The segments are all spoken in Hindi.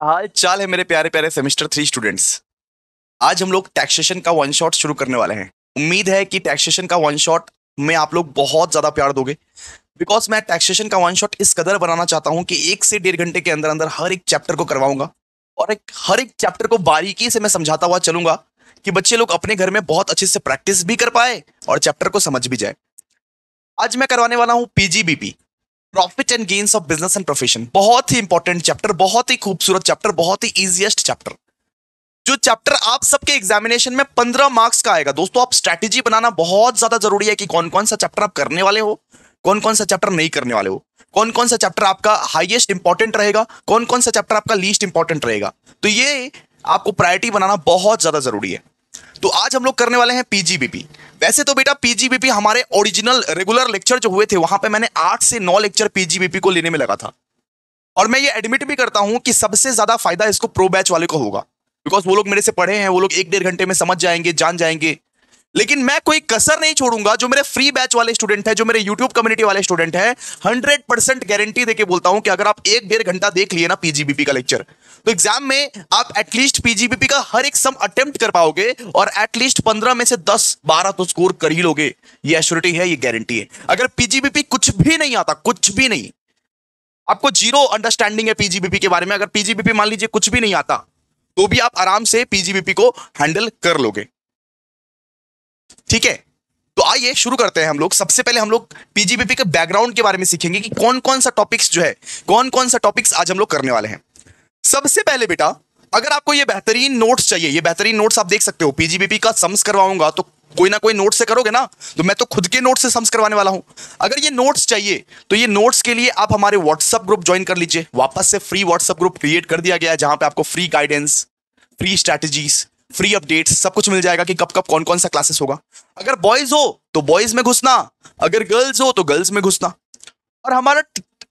हाल चाल है मेरे प्यारे प्यारे सेमेस्टर 3 स्टूडेंट्स। आज हम लोग टैक्सेशन का वन शॉट शुरू करने वाले हैं। उम्मीद है कि टैक्सेशन का वन शॉट में आप लोग बहुत ज्यादा प्यार दोगे, बिकॉज मैं टैक्सेशन का वन शॉट इस कदर बनाना चाहता हूं कि 1 से 1.5 घंटे के अंदर अंदर हर एक चैप्टर को करवाऊंगा और हर एक चैप्टर को बारीकी से मैं समझाता हुआ चलूंगा कि बच्चे लोग अपने घर में बहुत अच्छे से प्रैक्टिस भी कर पाए और चैप्टर को समझ भी जाए। आज मैं करवाने वाला हूं PGBP, profit and gains of business and profession. बहुत ही इंपॉर्टेंट चैप्टर, बहुत ही खूबसूरत चैप्टर, बहुत ही इजीएस्ट चैप्टर। जो चैप्टर आप सबके एग्जामिनेशन में 15 मार्क्स का आएगा। दोस्तों, आप स्ट्रैटेजी बनाना बहुत ज्यादा जरूरी है कि कौन कौन सा चैप्टर आप करने वाले हो, कौन कौन सा चैप्टर नहीं करने वाले हो, कौन कौन सा चैप्टर आपका हाईएस्ट इंपॉर्टेंट रहेगा, कौन कौन सा चैप्टर आपका लीस्ट इंपॉर्टेंट रहेगा। तो ये आपको प्रायोरिटी बनाना बहुत ज्यादा जरूरी है। तो आज हम लोग करने वाले हैं पीजीबीपी। वैसे तो बेटा पीजीबीपी हमारे ओरिजिनल रेगुलर लेक्चर जो हुए थे वहां पे मैंने 8 से 9 लेक्चर पीजीबीपी को लेने में लगा था, और मैं ये एडमिट भी करता हूं कि सबसे ज्यादा फायदा इसको प्रो बैच वाले को होगा, बिकॉज वो लोग मेरे से पढ़े हैं, वो लोग 1 डेढ़ घंटे में समझ जाएंगे, जान जाएंगे। लेकिन मैं कोई कसर नहीं छोड़ूंगा। जो मेरे फ्री बैच वाले स्टूडेंट है, जो मेरे यूट्यूब कम्युनिटी वाले स्टूडेंट है, 100% गारंटी देके बोलता हूं कि अगर आप 1 डेढ़ घंटा देख लिए ना पीजीबीपी का लेक्चर, तो एग्जाम में आप एटलीस्ट पीजीबीपी का हर एक सम अटेम्प्ट कर पाओगे और एटलीस्ट 15 में से 10-12 तो स्कोर कर ही लोगे। ये एश्योरिटी है, ये गारंटी है। अगर पीजीबीपी कुछ भी नहीं आता, कुछ भी नहीं, आपको जीरो अंडरस्टैंडिंग है पीजीबीपी के बारे में, अगर पीजीबीपी मान लीजिए कुछ भी नहीं आता, तो भी आप आराम से पीजीबीपी को हैंडल कर लोगे। ठीक है, तो आइए शुरू करते हैं। हम लोग सबसे पहले हम लोग पीजीबीपी के बैकग्राउंड के बारे में सीखेंगे कि कौन कौन सा टॉपिक्स जो है, कौन कौन सा टॉपिक्स आज हम लोग करने वाले हैं। सबसे पहले बेटा, अगर आपको ये बेहतरीन नोट्स चाहिए, ये बेहतरीन नोट्स आप देख सकते हो। पीजीबीपी का सम्स करवाऊंगा तो कोई ना कोई नोट से करोगे ना, तो मैं तो खुद के नोट से सम्स करवाने वाला हूं। अगर ये नोट्स चाहिए तो ये नोट्स के लिए आप हमारे व्हाट्सएप ग्रुप ज्वाइन कर लीजिए। वापस से फ्री व्हाट्सएप ग्रुप क्रिएट कर दिया गया है, जहां पे आपको free guidance, free strategies, free updates सब कुछ मिल जाएगा कि कब कब कौन कौन सा क्लासेस होगा। अगर बॉयज हो तो बॉयज में घुसना, अगर गर्ल्स हो तो गर्ल्स में घुसना।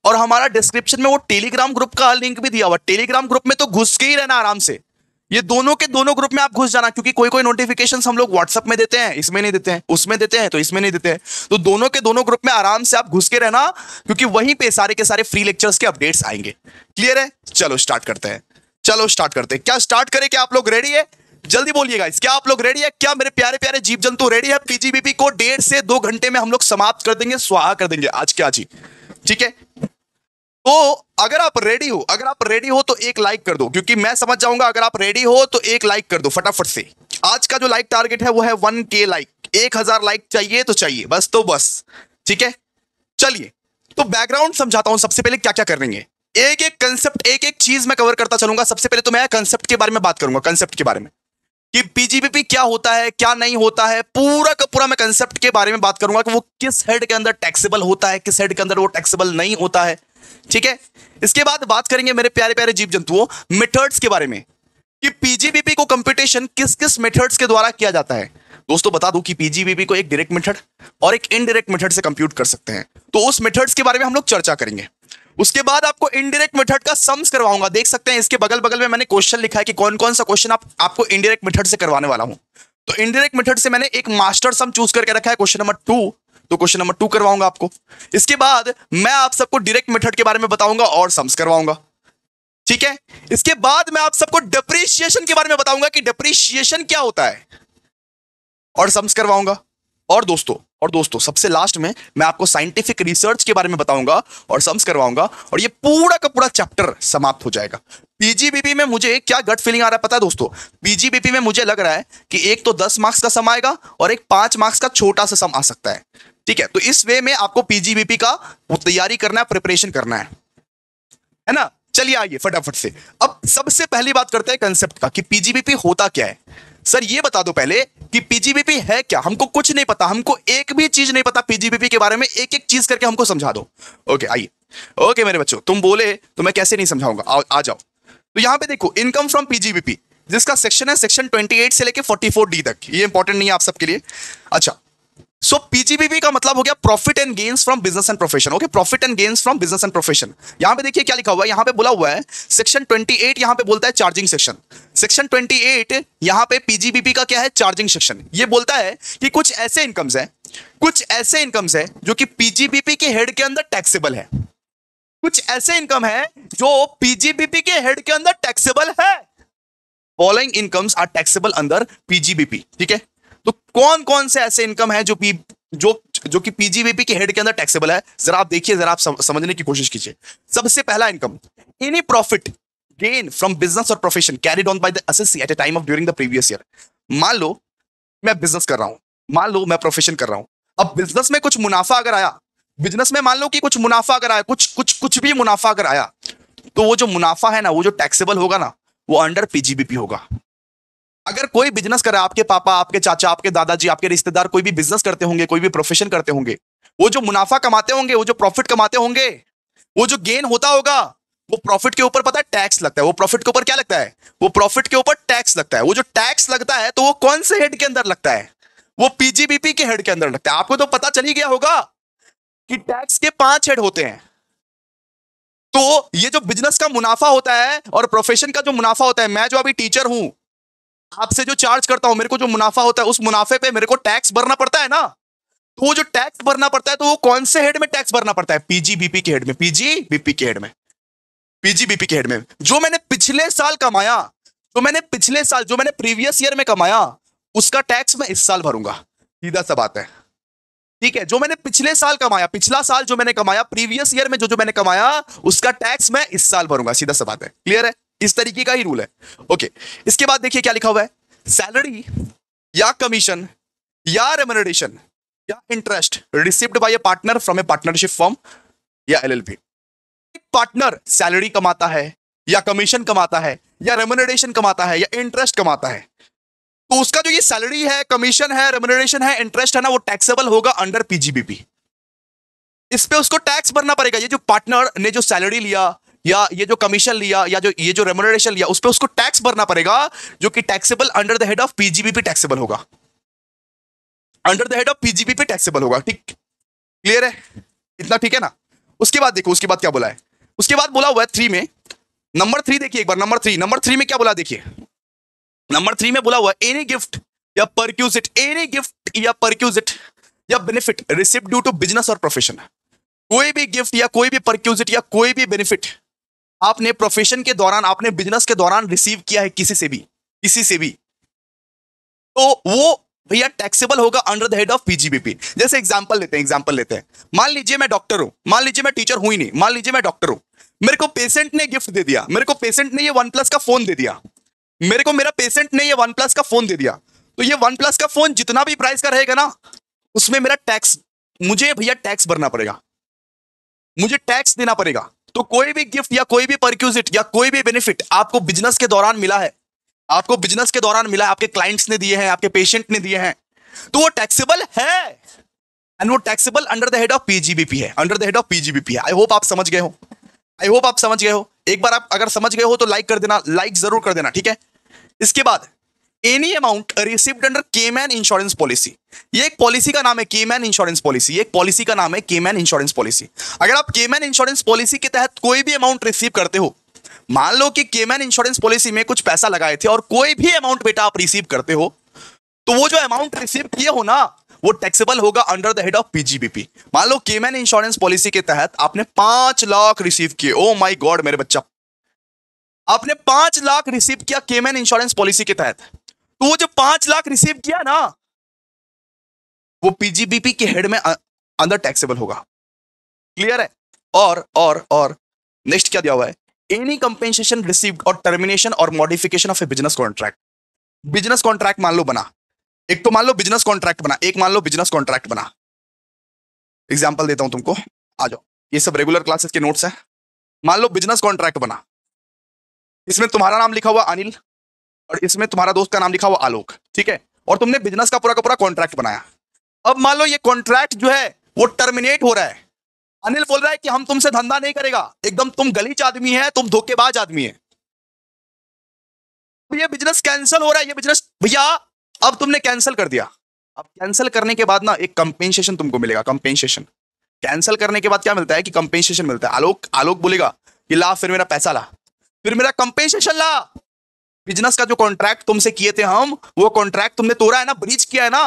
और हमारा डिस्क्रिप्शन में वो टेलीग्राम ग्रुप का लिंक भी दिया हुआ। टेलीग्राम ग्रुप में तो घुस के ही रहना आराम से। ये दोनों के दोनों ग्रुप में आप घुस जाना, क्योंकि कोई कोई नोटिफिकेशंस हम लोग व्हाट्सएप में देते हैं, इसमें नहीं देते हैं, उसमें देते हैं तो इसमें नहीं देते हैं। तो दोनों के दोनों ग्रुप में आराम से आप घुस के रहना, क्योंकि वहीं पे सारे के सारे फ्री लेक्चर्स के अपडेट्स आएंगे। क्लियर है? चलो स्टार्ट करते हैं, चलो स्टार्ट करते हैं। क्या स्टार्ट करें? क्या आप लोग रेडी है? जल्दी बोलिएगा, क्या आप लोग रेडी है? क्या मेरे प्यारे प्यारे जीव जंतु रेडी है? पीजीबीपी को 1.5 से 2 घंटे में हम लोग समाप्त कर देंगे, स्वाहा कर देंगे आज के आज ही। ठीक है, तो अगर आप रेडी हो, अगर आप रेडी हो तो एक लाइक कर दो, क्योंकि मैं समझ जाऊंगा। अगर आप रेडी हो तो एक लाइक कर दो फटाफट से। आज का जो लाइक टारगेट है वो है 1K लाइक। 1000 लाइक चाहिए तो चाहिए, बस तो बस। ठीक है, चलिए तो बैकग्राउंड समझाता हूं। सबसे पहले क्या क्या करेंगे, एक एक कंसेप्ट, एक एक चीज मैं कवर करता चलूंगा। सबसे पहले तो मैं कंसेप्ट के बारे में बात करूंगा, कंसेप्ट के बारे में कि पीजीबीपी क्या होता है, क्या नहीं होता है। पूरा का पूरा मैं कंसेप्ट के बारे में बात करूंगा कि वो किस हेड के अंदर टैक्सेबल होता है, किस हेड के अंदर वो टैक्सेबल नहीं होता है। ठीक है, इसके बाद बात करेंगे मेरे प्यारे प्यारे जीव जंतुओं मेथड्स के बारे में, कि पीजीबीपी को कंप्यूटेशन किस किस मेथड्स के द्वारा किया जाता है। दोस्तों बता दूं कि पीजीबीपी को एक डायरेक्ट मेथड और एक इनडायरेक्ट मेथड से कंप्यूट कर सकते हैं, तो उस मेथड्स के बारे में हम लोग चर्चा करेंगे। उसके बाद आपको इनडायरेक्ट मेथड का सम्स करवाऊंगा। देख सकते हैं इसके बगल बगल में मैंने क्वेश्चन लिखा है कि कौन कौन सा क्वेश्चन आपको इनडायरेक्ट मेथड से करवाने वाला हूं। तो इनडायरेक्ट मेथड से मैंने एक मास्टर सम चूज करके रखा है, क्वेश्चन नंबर 2, तो क्वेश्चन नंबर 2 करवाऊंगा आपको। इसके बाद मैं आप सबको डायरेक्ट मेथड के बारे में बताऊंगा और सम्स करवाऊंगा। ठीक है, इसके बाद मैं आप सबको डेप्रिसिएशन के बारे में बताऊंगा कि डेप्रिसिएशन क्या होता है, और सम्स करवाऊंगा। और दोस्तों सबसे लास्ट में मैं आपको साइंटिफिक रिसर्च के बारे में बताऊंगा और सम्स करवाऊंगा, और ये पूरा का पूरा चैप्टर समाप्त हो जाएगा। पीजीबीपी में मुझे क्या गट फीलिंग आ रहा है पता है दोस्तों? पीजीबीपी में मुझे लग रहा है कि एक तो 10 मार्क्स का सम आएगा और एक 5 मार्क्स का छोटा सा सम आ सकता है। ठीक है, तो इस वे में आपको पीजीबीपी का तैयारी करना है, प्रिपरेशन करना है ना? चलिए आइए फटाफट से अब सबसे पहली बात करते हैं कंसेप्ट का, कि पीजीबीपी होता क्या है। सर ये बता दो पहले कि पीजीबीपी है क्या। हमको कुछ नहीं पता, हमको एक भी चीज नहीं पता पीजीबीपी के बारे में। एक एक चीज करके हमको समझा दो। ओके आइए, ओके मेरे बच्चों, तुम बोले तो मैं कैसे नहीं समझाऊंगा, आ जाओ। तो यहां पे देखो, इनकम फ्रॉम पीजीबीपी, जिसका सेक्शन है सेक्शन 28 से लेके 44D तक। ये इंपॉर्टेंट नहीं है आप सबके लिए। अच्छा, सो पीजीबीपी का मतलब हो गया profit and gains from business and profession. Okay, profit and gains from business and profession. यहां पे देखिए क्या लिखा हुआ है, यहां पे बोला हुआ है सेक्शन 28, यहां पे बोलता है चार्जिंग सेक्शन। सेक्शन 28 यहां पे पीजीबीपी का क्या है, चार्जिंग सेक्शन। ये बोलता है कि कुछ ऐसे इनकम्स है जो कि पीजीबीपी के हेड के अंदर टैक्सेबल है। कुछ ऐसे इनकम है जो पीजीबीपी के हेड के अंदर टैक्सेबल है। Following incomes are taxable under PGBP. ठीक है, तो कौन कौन से ऐसे इनकम है जो जो कि पीजीबीपी के हेड के अंदर टैक्सेबल है, जरा आप देखिए, जरा आप समझने की कोशिश कीजिए। सबसे पहला income, any profit gain from business और profession carried on by the assessee at a time of during the previous year. मान लो मैं बिजनेस कर रहा हूं, मान लो मैं प्रोफेशन कर रहा हूं, अब बिजनेस में कुछ मुनाफा अगर आया, बिजनेस में मान लो कि कुछ मुनाफा अगर आया, कुछ भी मुनाफा अगर आया, तो वो जो मुनाफा है ना, वो जो टैक्सेबल होगा ना, वो अंडर पीजीबीपी होगा। अगर कोई बिजनेस कर रहा है, आपके पापा, आपके चाचा, आपके दादाजी, आपके रिश्तेदार कोई भी बिजनेस करते होंगे, कोई भी प्रोफेशन करते होंगे, वो जो मुनाफा कमाते होंगे, वो जो प्रॉफिट कमाते होंगे, वो जो गेन होता होगा, वो प्रॉफिट के ऊपर पता है टैक्स लगता है। वो प्रॉफिट के ऊपर क्या लगता है? वो प्रॉफिट के ऊपर टैक्स लगता है। वो जो टैक्स लगता है, तो वो कौन से हेड के अंदर लगता है? वो पीजीबीपी के हेड के अंदर लगता है। आपको तो पता चल ही गया होगा कि टैक्स के 5 हेड होते हैं। तो ये जो बिजनेस का मुनाफा होता है और प्रोफेशन का जो मुनाफा होता है, मैं जो अभी टीचर हूं, आपसे जो चार्ज करता हूं, मेरे को जो मुनाफा होता है, उस मुनाफे पे मेरे को टैक्स भरना पड़ता है ना। तो वो जो टैक्स भरना पड़ता है, तो वो कौन से हेड में टैक्स भरना पड़ता है? पीजीबीपी के हेड में, पीजीबीपी के हेड में, पीजीबीपी के हेड में। जो मैंने पिछले साल कमाया, जो मैंने प्रीवियस ईयर में कमाया, उसका टैक्स मैं इस साल भरूंगा। सीधा सा बात है। ठीक है, जो मैंने पिछले साल कमाया, पिछला साल जो मैंने कमाया, प्रीवियस ईयर में जो मैंने कमाया, उसका टैक्स मैं इस साल भरूंगा। सीधा सा बात है। क्लियर है? इस तरीके का ही रूल है। ओके, इसके बाद देखिए क्या लिखा हुआ है। सैलरी या कमीशन या रेम्युनरेशन या interest received by A partner from A partnership firm या एलएलपी। एक पार्टनर सैलरी कमाता है या कमीशन कमाता है या रेम्युनरेशन कमाता है या इंटरेस्ट कमाता है, तो उसका जो ये सैलरी है, कमीशन है, रेम्युनरेशन है, इंटरेस्ट है ना, वो टैक्सेबल होगा अंडर पीजीबीपी। इस पे उसको टैक्स भरना पड़ेगा। ये जो पार्टनर ने जो सैलरी लिया या ये जो कमीशन लिया या ये जो रेम्युनरेशन लिया, उस पे उसको टैक्स भरना पड़ेगा, जो कि taxable under the head of PGBP taxable होगा। Under the head of PGBP taxable होगा। ठीक, क्लियर है? इतना ठीक है ना? उसके बाद देखो, उसके बाद क्या बोला है। उसके बाद बोला हुआ है 3 में, नंबर 3 देखिए एक बार। नंबर 3 में क्या बोला देखिए। नंबर 3 में बोला हुआ है, एनी गिफ्ट या परक्यूजिट, एनी गिफ्ट या परक्यूजिट या benefit received due to business और प्रोफेशन। कोई भी गिफ्ट या कोई भी परक्यूजिट या कोई भी बेनिफिट आपने प्रोफेशन के दौरान, आपने बिजनेस के दौरान रिसीव किया है किसी से भी, तो वो भैया टैक्सेबल होगा under the head of PGBP. जैसे एग्जांपल लेते हैं। मान लीजिए मैं डॉक्टर हूं, मान लीजिए मैं टीचर हूं ही नहीं, मान लीजिए मैं डॉक्टर हूं। मेरे को पेशेंट ने गिफ्ट दे दिया, मेरे को पेशेंट ने ये OnePlus का फोन दे दिया, मेरे को मेरा पेशेंट ने ये OnePlus का फोन दे दिया। तो ये OnePlus का फोन जितना भी प्राइस का रहेगा ना, उसमें मेरा टैक्स, मुझे भैया टैक्स भरना पड़ेगा, मुझे टैक्स देना पड़ेगा। तो कोई भी गिफ्ट या कोई भी परक्यूजिट या कोई भी बेनिफिट आपको बिजनेस के दौरान मिला है, आपके क्लाइंट्स ने दिए हैं, आपके पेशेंट ने दिए हैं, तो वो टैक्सेबल है। एंड वो taxable under the head of PGBP है, आई होप आप समझ गए हो। एक बार आप अगर समझ गए हो तो लाइक कर देना, लाइक जरूर कर देना। ठीक है, इसके बाद any amount received under keyman insurance policy. ये एक पॉलिसी का नाम है, केमैन इंश्योरेंस पॉलिसी। अगर आप केमैन इंश्योरेंस पॉलिसी के तहत कोई भी अमाउंट रिसीव करते हो, मान लो कि केमैन इंश्योरेंस पॉलिसी में कुछ पैसा लगाए थे और कोई भी अमाउंट बेटा आप रिसीव करते हो, तो वो जो अमाउंट रिसीव किए हो ना, वो टैक्सेबल होगा under the head of PGBP. मान लो केमैन इंश्योरेंस पॉलिसी के तहत आपने 5 लाख रिसीव किए। ओ माय गॉड मेरे बच्चा, आपने 5 लाख रिसीव किया केमैन इंश्योरेंस पॉलिसी के तहत, तो वो जो 5 लाख रिसीव किया ना, वो पीजीबीपी के हेड में अंदर टैक्सेबल होगा। क्लियर है? और नेक्स्ट क्या दिया हुआ है, एनी कंपेंसेशन रिसीव्ड और टर्मिनेशन और modification of A business contract. Business contract मान लो बना, एक तो मान लो बिजनेस कॉन्ट्रैक्ट बना, एक मान लो बिजनेस कॉन्ट्रैक्ट बना। एग्जांपल देता हूं तुमको, आ जाओ, ये सब रेगुलर क्लासेस के नोट्स हैं। मान लो बिजनेस कॉन्ट्रैक्ट बना, इसमें तुम्हारा नाम लिखा हुआ अनिल और इसमें तुम्हारा दोस्त का नाम लिखा हुआ आलोक। ठीक है, और तुमने बिजनेस का पूरा का पूरा कॉन्ट्रैक्ट बनाया। अब मान लो ये कॉन्ट्रैक्ट जो है वो टर्मिनेट हो रहा है। अनिल बोल रहा है कि हम तुमसे धंधा नहीं करेगा, एकदम तुम गलीच आदमी है, तुम धोखेबाज आदमी है। ये बिजनेस कैंसिल हो रहा है, ये बिजनेस भैया अब तुमने कैंसिल कर दिया। अब कैंसिल करने के बाद ना एक कंपेंसेशन तुमको मिलेगा, कंपेंसेशन। कैंसिल करने के बाद क्या मिलता है कि कंपेंसेशन मिलता है। आलोक बोलेगा कि ला फिर मेरा पैसा ला, फिर मेरा कंपेंसेशन ला। बिजनेस का जो कॉन्ट्रैक्ट तुमसे किए थे हम, वो कॉन्ट्रैक्ट तुमने तोड़ा है ना, ब्रीच किया है ना,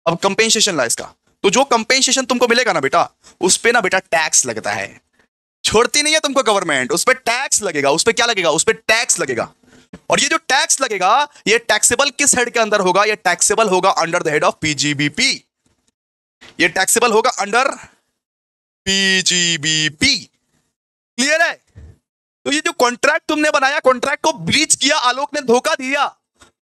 अब कंपेंसेशन ला इसका। तो जो कंपेंसेशन तुमको मिलेगा ना बेटा, उस पे ना बेटा टैक्स लगता है। छोड़ती नहीं है तुमको गवर्नमेंट, उस पर टैक्स लगेगा, उस पर क्या लगेगा, उस पर टैक्स लगेगा। और ये जो टैक्स लगेगा ये टैक्सेबल किस हेड के अंदर होगा, ये टैक्सेबल होगा under the head of PGBP, ये टैक्सेबल होगा अंडर पीजीबीपी। क्लियर है? तो ये जो कॉन्ट्रैक्ट तुमने बनाया, कॉन्ट्रैक्ट को ब्रीच किया, आलोक ने धोखा दिया,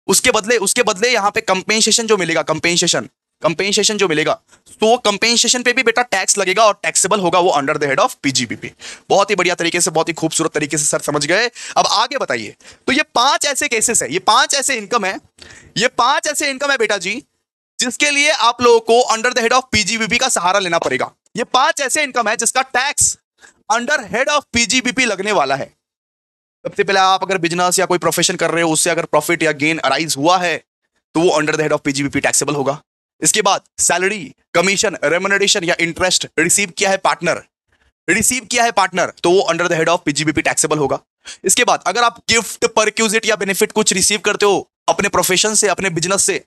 उसके बदले यहां पे कंपेंसेशन जो मिलेगा, कंपेंसेशन जो मिलेगा, तो कंपेंसेशन पे भी बेटा टैक्स लगेगा और टैक्सेबल होगा वो under the head of PGBP. बहुत ही बढ़िया तरीके से, बहुत ही खूबसूरत तरीके से सर समझ गए। अब आगे बताइए। तो ये 5 ऐसे केसेस है, ये 5 ऐसे इनकम है, ये 5 ऐसे इनकम है बेटा जी, जिसके लिए आप लोगों को under the head of PGBP का सहारा लेना पड़ेगा। ये 5 ऐसे इनकम है जिसका tax under head of PGBP लगने वाला है। सबसे पहले आप अगर बिजनेस या कोई प्रोफेशन कर रहे हो, उससे अगर प्रॉफिट या गेन अराइज हुआ है तो वो under the head of PGBP taxable होगा। इसके बाद सैलरी, कमीशन, रेम्युनरेशन या इंटरेस्ट रिसीव किया है पार्टनर, तो वो under the head of PGBP taxable होगा। इसके बाद अगर आप गिफ्ट, परक्यूजिट या बेनिफिट कुछ रिसीव करते हो अपने प्रोफेशन से, अपने बिजनेस से,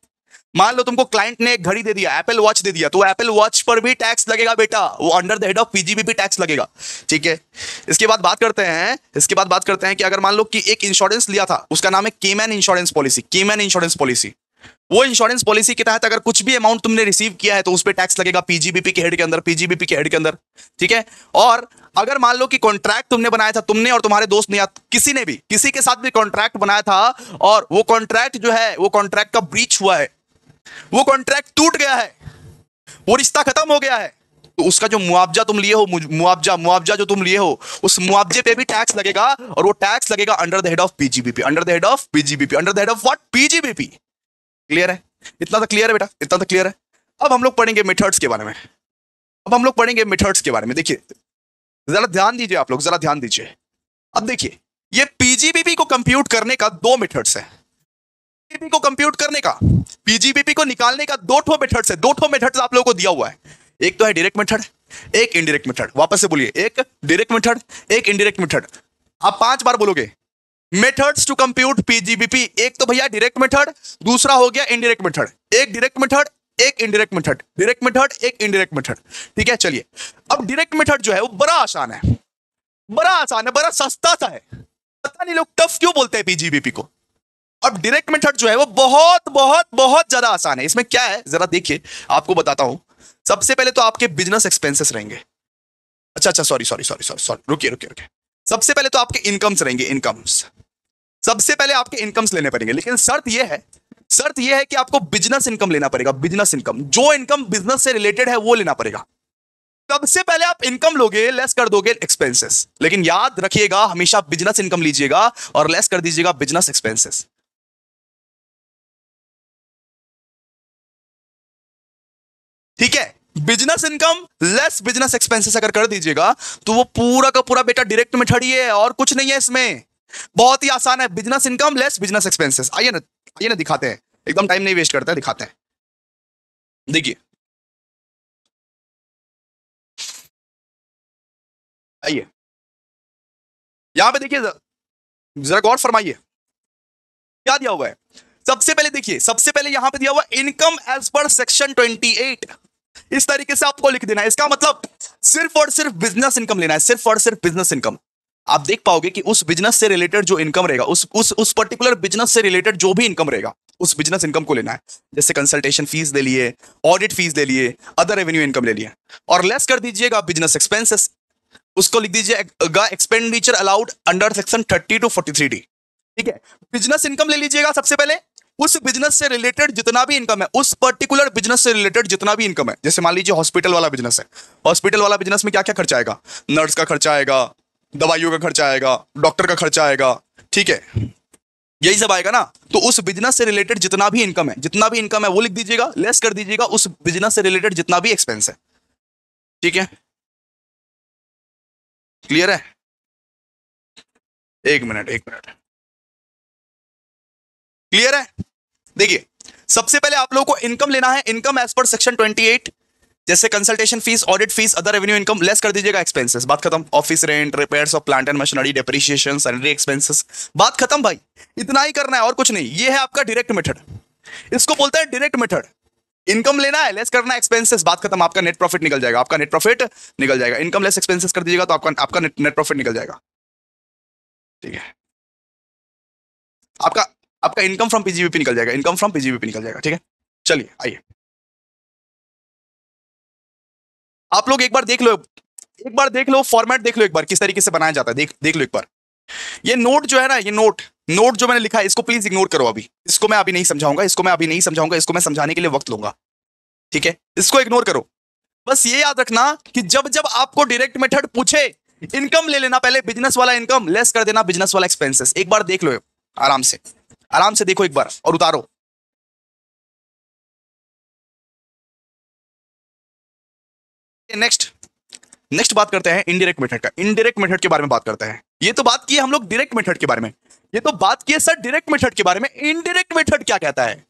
मान लो तुमको क्लाइंट ने एक घड़ी दे दिया, एप्पल वॉच दे दिया, तो एप्पल वॉच पर भी टैक्स लगेगा बेटा, वो under the head of PGBP tax लगेगा। ठीक है। इसके बाद बात करते हैं कि अगर मान लो कि एक इंश्योरेंस लिया था, उसका नाम है केमैन इंश्योरेंस पॉलिसी। वो इंश्योरेंस पॉलिसी के तहत अगर कुछ भी अमाउंट तुमने रिसीव किया है तो उस पर टैक्स लगेगा पीजीबीपी के हेड के अंदर, ठीक है। और अगर मान लो कि कॉन्ट्रैक्ट तुमने बनाया था, तुमने और तुम्हारे दोस्त ने या किसी ने भी किसी के साथ भी कॉन्ट्रैक्ट बनाया था और वो कॉन्ट्रैक्ट जो है, वो कॉन्ट्रैक्ट का ब्रीच हुआ है, वो कॉन्ट्रैक्ट टूट गया है, वो रिश्ता खत्म हो गया है, तो उसका जो मुआवजा तुम लिए हो, मुआवजा जो तुम लिए हो, उस मुआवजे पे भी टैक्स लगेगा और वो टैक्स लगेगा under the head of PGBP, under the head of what, PGBP. Clear है? इतना तो क्लियर है बेटा, इतना तो क्लियर है। अब हम लोग पढ़ेंगे मेथड्स के बारे में। देखिए जरा ध्यान दीजिए, आप लोग जरा ध्यान दीजिए। अब देखिए ये पीजीबीपी को कंप्यूट करने का 2 मेथड्स है, पीजीबीपी को कंप्यूट करने का, पीजीबीपी को निकालने का 2 ठो मेथड्स है, 2 ठो मेथड्स आप लोगों को दिया हुआ है। एक तो है डायरेक्ट मेथड, एक इनडायरेक्ट मेथड। वापस से बोलिए, एक डायरेक्ट मेथड, एक इनडायरेक्ट मेथड। आप 5 बार बोलोगे मेथड्स टू कंप्यूट पीजीबीपी। एक तो भैया डायरेक्ट मेथड, दूसरा हो गया इनडायरेक्ट मेथड, एक डायरेक्ट मेथड, एक इनडायरेक्ट मेथड, डायरेक्ट मेथड, एक इनडायरेक्ट मेथड। ठीक है, चलिए। अब डायरेक्ट मेथड जो है वो बड़ा आसान है, बड़ा सस्ता सा है। पता नहीं लोग टफ क्यों बोलते हैं पीजीबीपी को। अब डायरेक्ट मेथड जो है वो बहुत बहुत बहुत ज्यादा आसान है। इसमें क्या है जरा देखिए, आपको बताता हूं। सबसे पहले तो आपके बिजनेस एक्सपेंसेस रहेंगे। अच्छा, सॉरी, रुकिए। सबसे पहले तो आपके इनकम्स रहेंगे, सबसे पहले आपके इनकम्स लेने पड़ेंगे, लेकिन शर्त यह है कि आपको बिजनेस इनकम लेना पड़ेगा। बिजनेस इनकम, जो इनकम बिजनेस से रिलेटेड है वो लेना पड़ेगा। सबसे पहले आप इनकम लोगे, लेस कर दोगे एक्सपेंसेस, लेकिन याद रखिएगा हमेशा बिजनेस इनकम लीजिएगा और लेस कर दीजिएगा बिजनेस एक्सपेंसेस। ठीक है, business income less business expenses अगर कर दीजिएगा तो वो पूरा का पूरा बेटा डायरेक्ट मेथड ही है और कुछ नहीं है इसमें। बहुत ही आसान है, business income less business expenses. आइए ना दिखाते हैं, एकदम टाइम नहीं वेस्ट करते हैं, दिखाते हैं। देखिए आइए यहां पे देखिए, जरा गौर फरमाइए क्या दिया हुआ है। सबसे पहले देखिए, सबसे पहले यहां पे दिया हुआ इनकम एज पर सेक्शन 28। इस तरीके से आपको लिख देना है। इसका मतलब सिर्फ और सिर्फ बिजनेस इनकम लेना है, सिर्फ और सिर्फ बिजनेस इनकम। आप देख पाओगे कि उस बिजनेस से रिलेटेड जो इनकम रहेगा, उस पर्टिकुलर बिजनेस से रिलेटेड जो भी इनकम रहेगा, उस बिजनेस इनकम को लेना है। जैसे कंसल्टेशन फीस ले लिए, ऑडिट फीस ले लिए, अदर रेवेन्यू इनकम ले लिए, और लेस कर दीजिएगा बिजनेस एक्सपेंसेस। उसको लिख दीजिएगा expenditure allowed under section 30 to 43D। ठीक है, बिजनेस इनकम ले लीजिएगा सबसे पहले। उस बिजनेस से रिलेटेड जितना भी इनकम है, उस पर्टिकुलर बिजनेस से रिलेटेड जितना भी इनकम है, जैसे मान लीजिए हॉस्पिटल वाला बिजनेस है, हॉस्पिटल वाला बिजनेस में क्या क्या खर्चा आएगा, नर्स का खर्चा आएगा, दवाइयों का खर्चा आएगा, डॉक्टर का खर्चा आएगा, ठीक है, यही सब आएगा ना। तो उस बिजनेस से रिलेटेड जितना भी इनकम है वो लिख दीजिएगा, लेस कर दीजिएगा उस बिजनेस से रिलेटेड जितना भी एक्सपेंस है। ठीक है, क्लियर है? एक मिनट, क्लियर है? देखिए सबसे पहले आप लोगों को इनकम लेना है, इनकम एज पर सेक्शन 28, जैसे consultation fees, audit fees, other revenue income, less कर दीजिएगा एक्सपेंसेस। बात खत्म। Office rent, repairs of plant and machinery, depreciation, salary expenses, बात खत्म भाई। इतना ही करना है और कुछ नहीं। ये है आपका डायरेक्ट मेथड, इसको बोलते हैं डायरेक्ट मेथड। इनकम लेना है, लेस करना एक्सपेंसेस, बात खत्म, आपका नेट प्रॉफिट निकल जाएगा, आपका नेट प्रॉफिट निकल जाएगा। इनकम लेस एक्सपेंसेस कर दीजिएगा तो आपका आपका नेट प्रॉफिट निकल जाएगा। ठीक है, आपका आपका इनकम फ्रॉम पीजीबीपी निकल जाएगा, इनकम फ्रॉम पीजीबीपी निकल जाएगा। ठीक है, चलिए आइए आप लोग एक बार देख लो, एक बार देख लो फॉर्मेट, देख लो एक बार किस तरीके से बनाया जाता है, देख लो एक बार। ये नोट जो है ना, ये नोट नोट जो मैंने लिखा है इसको प्लीज इग्नोर करो अभी, इसको मैं अभी नहीं समझाऊंगा, इसको मैं अभी नहीं समझाऊंगा, इसको मैं समझाने के लिए वक्त लूंगा। ठीक है, इसको इग्नोर करो। बस ये याद रखना कि जब जब आपको डायरेक्ट मेथड पूछे, इनकम ले लेना पहले, बिजनेस वाला इनकम लेस कर देना बिजनेस वाला एक्सपेंसेस। एक बार देख लो आराम से, आराम से देखो एक बार और उतारो। नेक्स्ट नेक्स्ट बात करते हैं इनडायरेक्ट मेथड का, इनडायरेक्ट मेथड के बारे में बात करते हैं। ये तो बात की है हम लोग डायरेक्ट मेथड के बारे में, ये तो बात की है सर डायरेक्ट मेथड के बारे में, इनडायरेक्ट मेथड क्या कहता है।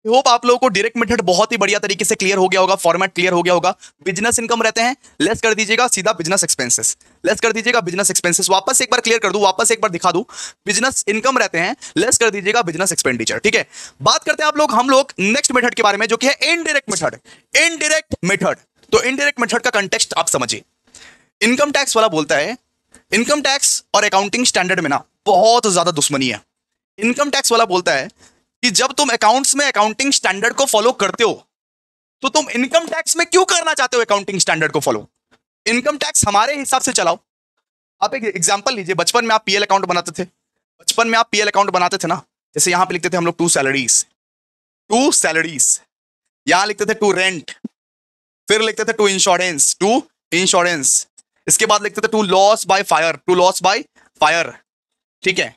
होप आप लोगों को डायरेक्ट मेथड बहुत ही बढ़िया तरीके से क्लियर हो गया होगा, फॉर्मेट क्लियर हो गया होगा। बिजनेस इनकम रहते हैं, लेस कर दीजिएगा सीधा बिजनेस एक्सपेंसेस, लेस कर दीजिएगा बिजनेस एक्सपेंसेस। वापस एक बार क्लियर कर दूं, वापस एक बार दिखा दूं, बिजनेस इनकम रहते हैं, लेस कर दीजिएगा बिजनेस एक्सपेंडिचर। ठीक है, बात करते हैं हम लोग नेक्स्ट मेथड के बारे में जो कि है इनडायरेक्ट मेथड। इनडायरेक्ट मेथड, तो इनडायरेक्ट मेथड का कंटेक्स्ट आप समझिए। इनकम टैक्स वाला बोलता है, इनकम टैक्स और अकाउंटिंग स्टैंडर्ड में ना बहुत ज्यादा दुश्मनी है। इनकम टैक्स वाला बोलता है कि जब तुम अकाउंट्स में अकाउंटिंग स्टैंडर्ड को फॉलो करते हो तो तुम इनकम टैक्स में क्यों करना चाहते हो अकाउंटिंग स्टैंडर्ड को फॉलो। इनकम टैक्स हमारे हिसाब से चलाओ। आप एक एग्जांपल लीजिए, बचपन में आप पीएल अकाउंट बनाते थे, बचपन में आप पीएल अकाउंट बनाते थे ना, जैसे यहां पे लिखते थे हम लोग टू सैलरीज, यहां लिखते थे टू रेंट, फिर लिखते थे टू इंश्योरेंस, इसके बाद लिखते थे टू लॉस बाय फायर। ठीक है,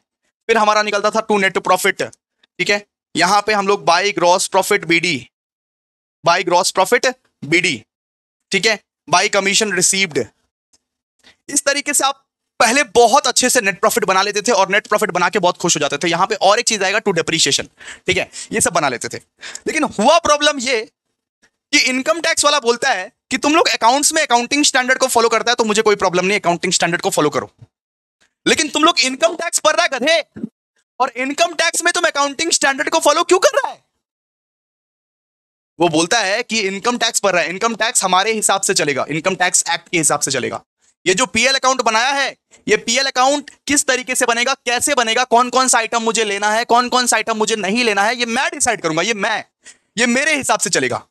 फिर हमारा निकलता था टू नेट प्रॉफिट। ठीक है, यहां पे हम लोग बाय ग्रॉस प्रॉफिट बीडी, ठीक है, बाय कमीशन रिसीव्ड। इस तरीके से आप पहले बहुत अच्छे से नेट प्रॉफिट बना लेते थे और नेट प्रॉफिट बना के बहुत खुश हो जाते थे। यहां पे और एक चीज आएगा टू डेप्रीशिएशन। ठीक है, ये सब बना लेते थे, लेकिन हुआ प्रॉब्लम ये कि इनकम टैक्स वाला बोलता है कि तुम लोग अकाउंट्स में अकाउंटिंग स्टैंडर्ड को फॉलो करता है तो मुझे कोई प्रॉब्लम नहीं, अकाउंटिंग स्टैंडर्ड को फॉलो करो, लेकिन तुम लोग इनकम टैक्स भर रहा है गधे, और इनकम टैक्स में तुम अकाउंटिंग स्टैंडर्ड को फॉलो क्यों कर रहा है। वो बोलता है कि इनकम टैक्स भर रहा है, इनकम टैक्स हमारे हिसाब से चलेगा, इनकम टैक्स एक्ट के हिसाब से चलेगा। ये जो पीएल अकाउंट बनाया है, ये पीएल अकाउंट किस तरीके से बनेगा, कैसे बनेगा, कौन कौन सा आइटम मुझे लेना है, कौन कौन सा आइटम मुझे नहीं लेना है, ये मैं डिसाइड करूंगा, ये मेरे हिसाब से चलेगा।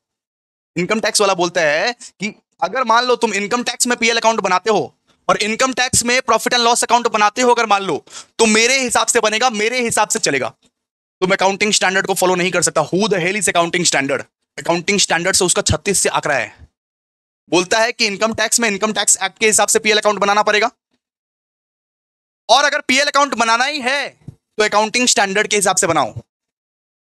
इनकम टैक्स वाला बोलता है कि अगर मान लो तुम इनकम टैक्स में पीएल अकाउंट बनाते हो और इनकम टैक्स में प्रॉफिट एंड लॉस अकाउंट बनाते हो, अगर मान लो, तो मेरे हिसाब से बनेगा, मेरे हिसाब से चलेगा। तुम अकाउंटिंग स्टैंडर्ड को फॉलो नहीं कर सकता। Who the hell is accounting standard, accounting standard से उसका 36 से आंकड़ा है। बोलता है कि इनकम टैक्स में इनकम टैक्स एक्ट के हिसाब से पीएल अकाउंट बनाना पड़ेगा, और अगर पीएल अकाउंट बनाना ही है तो अकाउंटिंग स्टैंडर्ड के हिसाब से बनाओ।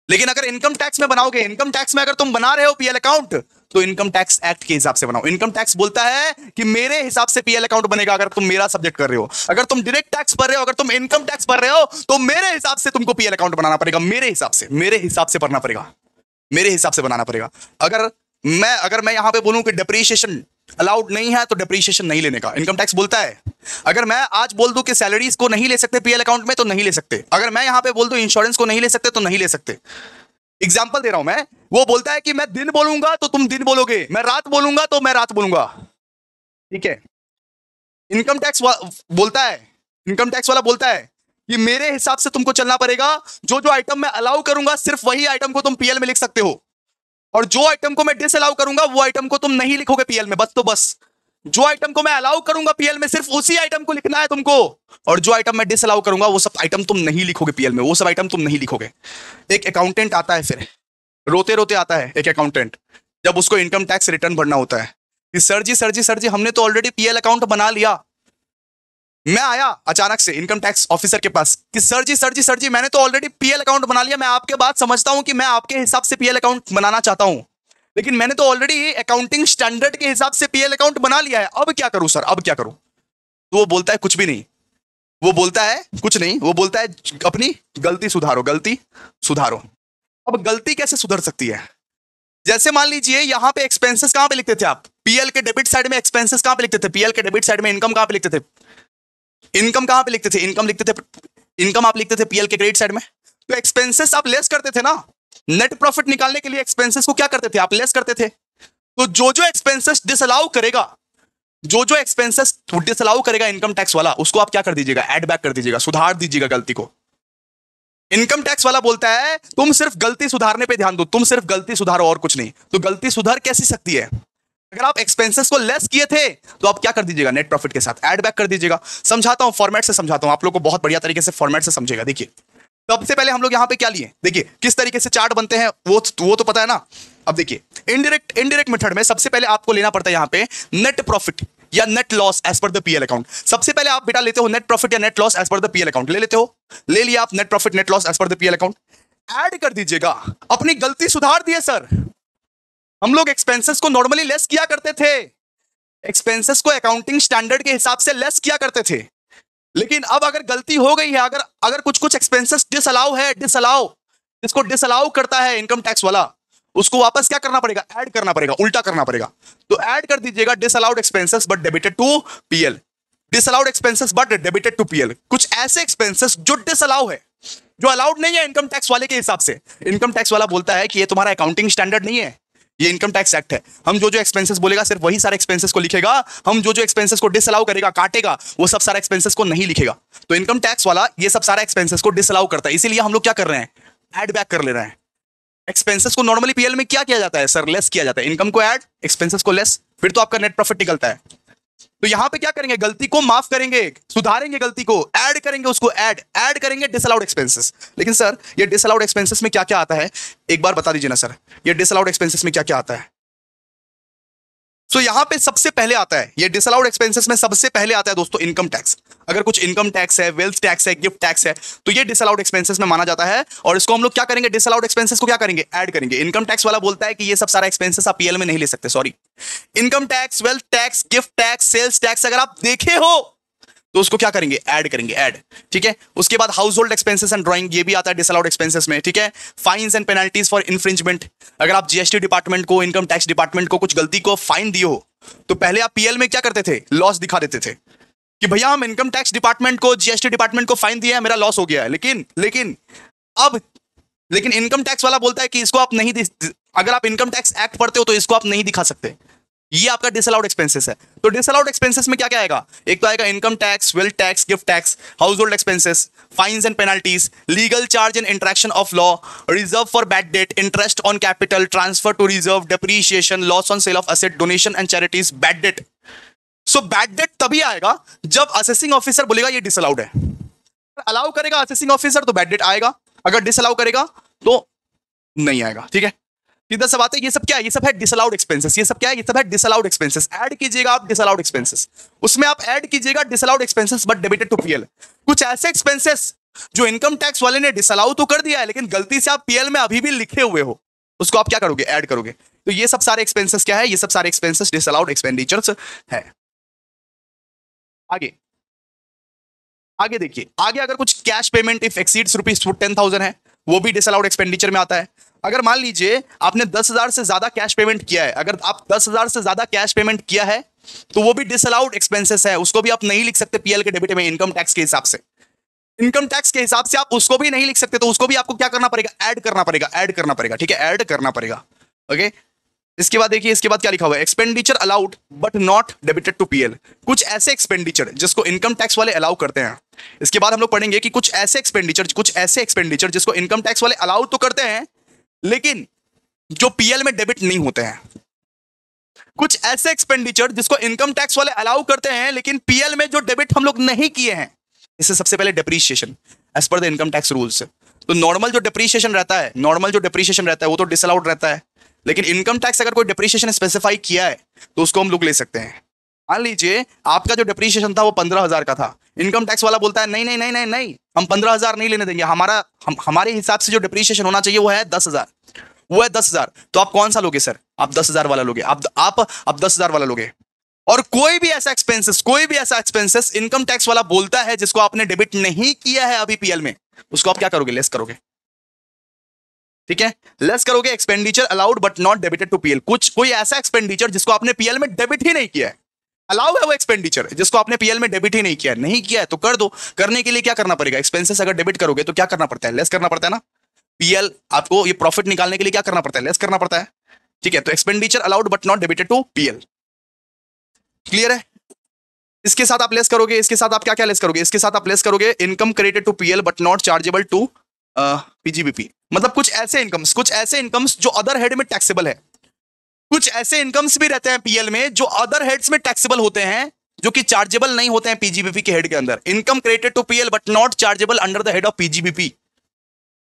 लेकिन अगर इनकम टैक्स में बनाओगे, इनकम टैक्स में अगर तुम बना रहे हो पीएल अकाउंट, तो इनकम टैक्स एक्ट के हिसाब से बनाओ। इनकम टैक्स बोलता है कि मेरे हिसाब से पीएल अकाउंट बनेगा अगर तुम मेरा सब्जेक्ट कर रहे हो। अगर तुम डायरेक्ट टैक्स भर रहे हो, अगर तुम इनकम टैक्स भर रहे हो, तो मेरे हिसाब से तुमको पीएल अकाउंट बनाना पड़ेगा, मेरे हिसाब से भरना पड़ेगा, मेरे हिसाब से बनाना पड़ेगा। अगर मैं यहां पे बोलूं कि डेप्रीशिएशन अलाउड नहीं है, तो डेप्रीशिएशन नहीं लेने का इनकम टैक्स बोलता है। अगर मैं आज बोल दूं कि सैलरीज को नहीं ले सकते पीएल अकाउंट में, तो नहीं ले सकते। अगर मैं यहां पे बोल दूं इंश्योरेंस को नहीं ले सकते, तो नहीं ले सकते। एग्जाम्पल दे रहा हूं मैं। वो बोलता है कि मैं दिन बोलूंगा तो तुम दिन बोलोगे, मैं रात बोलूंगा तो मैं रात बोलूंगा। ठीक है, इनकम टैक्स बोलता है, इनकम टैक्स वाला बोलता है कि मेरे हिसाब से तुमको चलना पड़ेगा। जो जो आइटम मैं अलाउ करूंगा, सिर्फ वही आइटम को तुम पीएल में लिख सकते हो, और जो आइटम को मैं डिसअलाउ करूंगा, वो आइटम को तुम नहीं लिखोगे पीएल में। बस तो बस जो आइटम को मैं अलाउ करूंगा पीएल में, सिर्फ उसी आइटम को लिखना है तुमको, और जो आइटम मैं डिसअलाउ करूंगा, वो सब आइटम तुम नहीं लिखोगे पीएल में, वो सब आइटम तुम नहीं लिखोगे। एक अकाउंटेंट आता है, फिर रोते रोते आता है एक अकाउंटेंट, जब उसको इनकम टैक्स रिटर्न भरना होता है कि सर जी हमने तो ऑलरेडी पीएल अकाउंट बना लिया। मैं आया अचानक से इनकम टैक्स ऑफिसर के पास कि सर जी मैंने तो ऑलरेडी पीएल अकाउंट बना लिया। मैं आपके बात समझता हूं कि मैं आपके हिसाब से पीएल अकाउंट बनाना चाहता हूं, लेकिन मैंने तो ऑलरेडी अकाउंटिंग स्टैंडर्ड के हिसाब से पीएल अकाउंट बना लिया है। अब क्या करूं सर, अब क्या करूं। तो वो बोलता है कुछ भी नहीं, वो बोलता है कुछ नहीं, वो बोलता है अपनी गलती सुधारो। अब गलती कैसे सुधर सकती है। जैसे मान लीजिए यहां पे एक्सपेंसेस कहां पे लिखते थे आप, पीएल के डेबिट साइड में एक्सपेंसेस कहां पे लिखते थे, पीएल के डेबिट साइड में इनकम कहां पे लिखते थे, इनकम कहां पे लिखते थे, इनकम आप लिखते थे पीएल के क्रेडिट साइड में। तो एक्सपेंसेस आप लेस करते थे ना, नेट प्रॉफिट निकालने के लिए एक्सपेंसेस को क्या करते थे आप, लेस करते थे। तो जो एक्सपेंसेस डिसअलाउ करेगा, जो एक्सपेंसेस डिसअलाउ करेगा इनकम टैक्स वाला, उसको आप क्या कर दीजिएगा, ऐड बैक कर दीजिएगा, सुधार दीजिएगा गलती को। इनकम टैक्स वाला बोलता है तुम सिर्फ गलती सुधारने पे ध्यान दो, तुम सिर्फ गलती सुधारो और कुछ नहीं। तो गलती सुधर कैसी सकती है, अगर आप एक्सपेंसेस को लेस किए थे तो आप क्या कर दीजिएगा, नेट प्रॉफिट के साथ ऐड बैक कर दीजिएगा। समझाता हूं, फॉर्मेट से समझाता हूं, आप लोग को बहुत बढ़िया तरीके से फॉर्मेट से समझेगा। देखिए सबसे पहले हम लोग यहां पे क्या लिए, देखिए किस तरीके से चार्ट बनते हैं वो तो पता है ना। अब देखिए इनडायरेक्ट मेथड में सबसे पहले आपको लेना पड़ता है यहां पे नेट प्रॉफिट या net loss as per the PL account. सबसे पहले आप बेटा लेते हो नेट प्रॉफिट या net loss as per the PL account, ले लेते हो, ले लिया आप net profit net loss as per the PL account, add कर दीजिएगा। अपनी गलती सुधार दिए सर, हम लोग एक्सपेंसेस को नॉर्मली लेस किया करते थे, एक्सपेंसेस को अकाउंटिंग स्टैंडर्ड के हिसाब से लेस किया करते थे, लेकिन अब अगर गलती हो गई है, अगर कुछ एक्सपेंसेस डिसअलाउ है, जिसको डिसअलाउ करता है इनकम टैक्स वाला, उसको वापस क्या करना पड़ेगा, ऐड करना पड़ेगा, उल्टा करना पड़ेगा। तो ऐड कर दीजिएगा disallowed expenses but debited to PL, disallowed expenses but debited to PL. कुछ ऐसे एक्सपेंसेस जो डिसअलाउ है, जो अलाउड नहीं है इनकम टैक्स वाले के हिसाब से। इनकम टैक्स वाला बोलता है कि ये तुम्हारा अकाउंटिंग स्टैंडर्ड नहीं है, ये इनकम टैक्स एक्ट है। हम जो एक्सपेंसेस बोलेगा सिर्फ वही सारे एक्सपेंसेस को लिखेगा, हम जो एक्सपेंसेस को डिसअलाउ करेगा, काटेगा, वो सब सारे एक्सपेंसेस को नहीं लिखेगा। तो इनकम टैक्स वाला ये सब सारे एक्सपेंसेस को डिसअलाउ करता है, इसीलिए हम लोग क्या कर रहे हैं, ऐड बैक कर ले रहे हैं। एक्सपेंसेस को नॉर्मली पीएल में क्या किया जाता है सर, लेस किया जाता है। इनकम को ऐड, एक्सपेंसेस को लेस, फिर तो आपका नेट प्रॉफिट निकलता है। तो यहां पे क्या करेंगे, गलती को माफ करेंगे, सुधारेंगे गलती को, ऐड करेंगे, उसको ऐड करेंगे डिसअलाउड एक्सपेंसेस। लेकिन सर ये डिसअलाउड एक्सपेंसेस में क्या क्या आता है, एक बार बता दीजिए ना सर, ये डिसअलाउड एक्सपेंसेस में क्या क्या आता है। तो यहां पे सबसे पहले आता है, ये डिसअलाउड एक्सपेंसेस में सबसे पहले आता है दोस्तों इनकम टैक्स। अगर कुछ इनकम टैक्स है, वेल्थ टैक्स है, गिफ्ट टैक्स है, तो ये डिसअलाउड एक्सपेंसेस में माना जाता है। और इसको हम लोग क्या करेंगे, डिसअलाउड एक्सपेंसेस को क्या करेंगे, ऐड करेंगे। इनकम टैक्स वाला बोलता है कि ये सब सारा एक्सपेंसेस आप पीएल में नहीं ले सकते, sorry. Income tax, wealth tax, gift tax, sales tax अगर आप देखे हो तो उसको क्या करेंगे, ऐड करेंगे, ऐड, ठीक है। उसके बाद house hold expenses and drawing, ये भी आता है डिसअलाउड एक्सपेंसेस में, ठीक है। Fines and penalties for infringement, अगर आप जीएसटी डिपार्टमेंट को, इनकम टैक्स डिपार्टमेंट को कुछ गलती को फाइन दिए हो, तो पहले आप पीएल में क्या करते थे, लॉस दिखा देते थे कि भैया हम इनकम टैक्स डिपार्टमेंट को, जीएसटी डिपार्टमेंट को फाइन दिया है, मेरा लॉस हो गया है। लेकिन इनकम टैक्स वाला बोलता है कि इसको आप नहीं, अगर आप इनकम टैक्स एक्ट पढ़ते हो तो इसको आप नहीं दिखा सकते, ये आपका डिसअलाउड एक्सपेंसेस है। तो डिसअलाउड एक्सपेंसेस में क्या क्या आएगा, एक तो आएगा income tax, wealth tax, gift tax, house hold expenses, fines and penalties, legal charge and interaction of law, reserve for bad debt, interest on capital, transfer to reserve, depreciation, loss on sale of asset, donation and charities, bad debt. So bad debt तभी आएगा जब असेसिंग ऑफिसर बोलेगा ये डिसअलाउड है। अलाउ करेगा असेसिंग ऑफिसर तो बैड डेट आएगा, अगर डिसअलाउ करेगा तो नहीं आएगा, ठीक है। सीधा सा बात है, ये सब क्या है, ये सब है डिसअलाउड एक्सपेंसेस। ये सब क्या है, ये सब है डिसअलाउड एक्सपेंसेस। ऐड कीजिएगा आप डिसअलाउड एक्सपेंसेस, उसमें आप ऐड कीजिएगा disallowed expenses but debited to PL. कुछ ऐसे एक्सपेंसेस जो इनकम टैक्स वाले ने डिसअलाउ तो कर दिया है, लेकिन गलती से आप पीएल में अभी भी लिखे हुए हो, उसको आप क्या करोगे, ऐड करोगे। तो ये सब सारे एक्सपेंसेस क्या है, ये सब सारे एक्सपेंसेस डिसअलाउड एक्सपेंडिचर्स है। आगे देखिए, आगे अगर कुछ कैश पेमेंट इफ एक्सीड्स ₹10,000 है, वो भी डिसअलाउड एक्सपेंडिचर में आता है। अगर मान लीजिए आपने 10,000 से ज्यादा कैश पेमेंट किया है, अगर आप 10,000 से ज्यादा कैश पेमेंट किया है तो वो भी डिसअलाउड एक्सपेंसेस है, उसको भी आप नहीं लिख सकते पीएल के डेबिट में। इनकम टैक्स के हिसाब से, इनकम टैक्स के हिसाब से आप उसको भी नहीं लिख सकते, तो उसको भी आपको क्या करना पड़ेगा, ऐड करना पड़ेगा, ऐड करना पड़ेगा, ठीक है, ऐड करना पड़ेगा। ओके, इसके बाद देखिए, इसके बाद क्या लिखा हुआ है, expenditure allowed but not debited to PL. कुछ ऐसे एक्सपेंडिचर जिसको इनकम टैक्स वाले अलाउ करते हैं। इसके बाद हम लोग पढ़ेंगे कि कुछ ऐसे एक्सपेंडिचर जिसको इनकम टैक्स वाले अलाउ तो करते हैं लेकिन जो पीएल में डेबिट नहीं होते हैं। कुछ ऐसे एक्सपेंडिचर जिसको इनकम टैक्स वाले अलाउ करते हैं लेकिन पीएल में जो डेबिट हम लोग नहीं किए हैं। इससे सबसे पहले depreciation as per the income tax rules. तो नॉर्मल जो डेप्रीशिएशन रहता है वो तो डिसअलाउड रहता है, लेकिन इनकम टैक्स अगर कोई डेप्रीशिएशन स्पेसिफाई किया है तो उसको हम लोग ले सकते हैं। मान लीजिए आपका जो डेप्रीशिएशन था वो 15,000 का था, इनकम टैक्स वाला बोलता है नहीं नहीं नहीं नहीं नहीं, हम 15,000 नहीं लेने देंगे, हमारे हिसाब से जो डेप्रीशिएशन होना चाहिए वो है 10,000, वो है 10,000। तो आप कौन सा लोगे सर, आप 10,000 वाला लोगे, आप 10,000 वाला लोगे। और कोई भी ऐसा एक्सपेंसेस इनकम टैक्स वाला बोलता है जिसको आपने डेबिट नहीं किया है अभी पीएल में, उसको आप क्या करोगे, लेस करोगे, ठीक है, लेस करोगे। Expenditure allowed but not debited to PL, कोई ऐसा एक्सपेंडिचर जिसको आपने पीएल में डेबिट ही नहीं किया है, अलाउ है वो एक्सपेंडिचर जिसको आपने पीएल में डेबिट ही नहीं किया है तो कर दो। करने के लिए क्या करना पड़ेगा, एक्सपेंसेस अगर डेबिट करोगे तो क्या करना पड़ता है, लेस करना पड़ता है ना। पीएल आपको ये प्रॉफिट निकालने के लिए क्या करना पड़ता है, लेस करना पड़ता है, ठीक है। तो expenditure allowed but not debited to PL, clear है। इसके साथ आप लेस करोगे, इसके साथ आप क्या क्या लेस करोगे, इसके साथ आप लेस करोगे income credited to PL but not chargeable to PGBP. मतलब कुछ ऐसे इनकम्स जो अदर हेड में टैक्सेबल है, कुछ ऐसे इनकम्स भी रहते हैं पीएल में जो अदर हेड्स में टैक्सेबल होते हैं, जो कि चार्जेबल नहीं होते हैं पीजीबीपी के हेड के अंदर। Income credited to PL but not chargeable under the head of PGBP.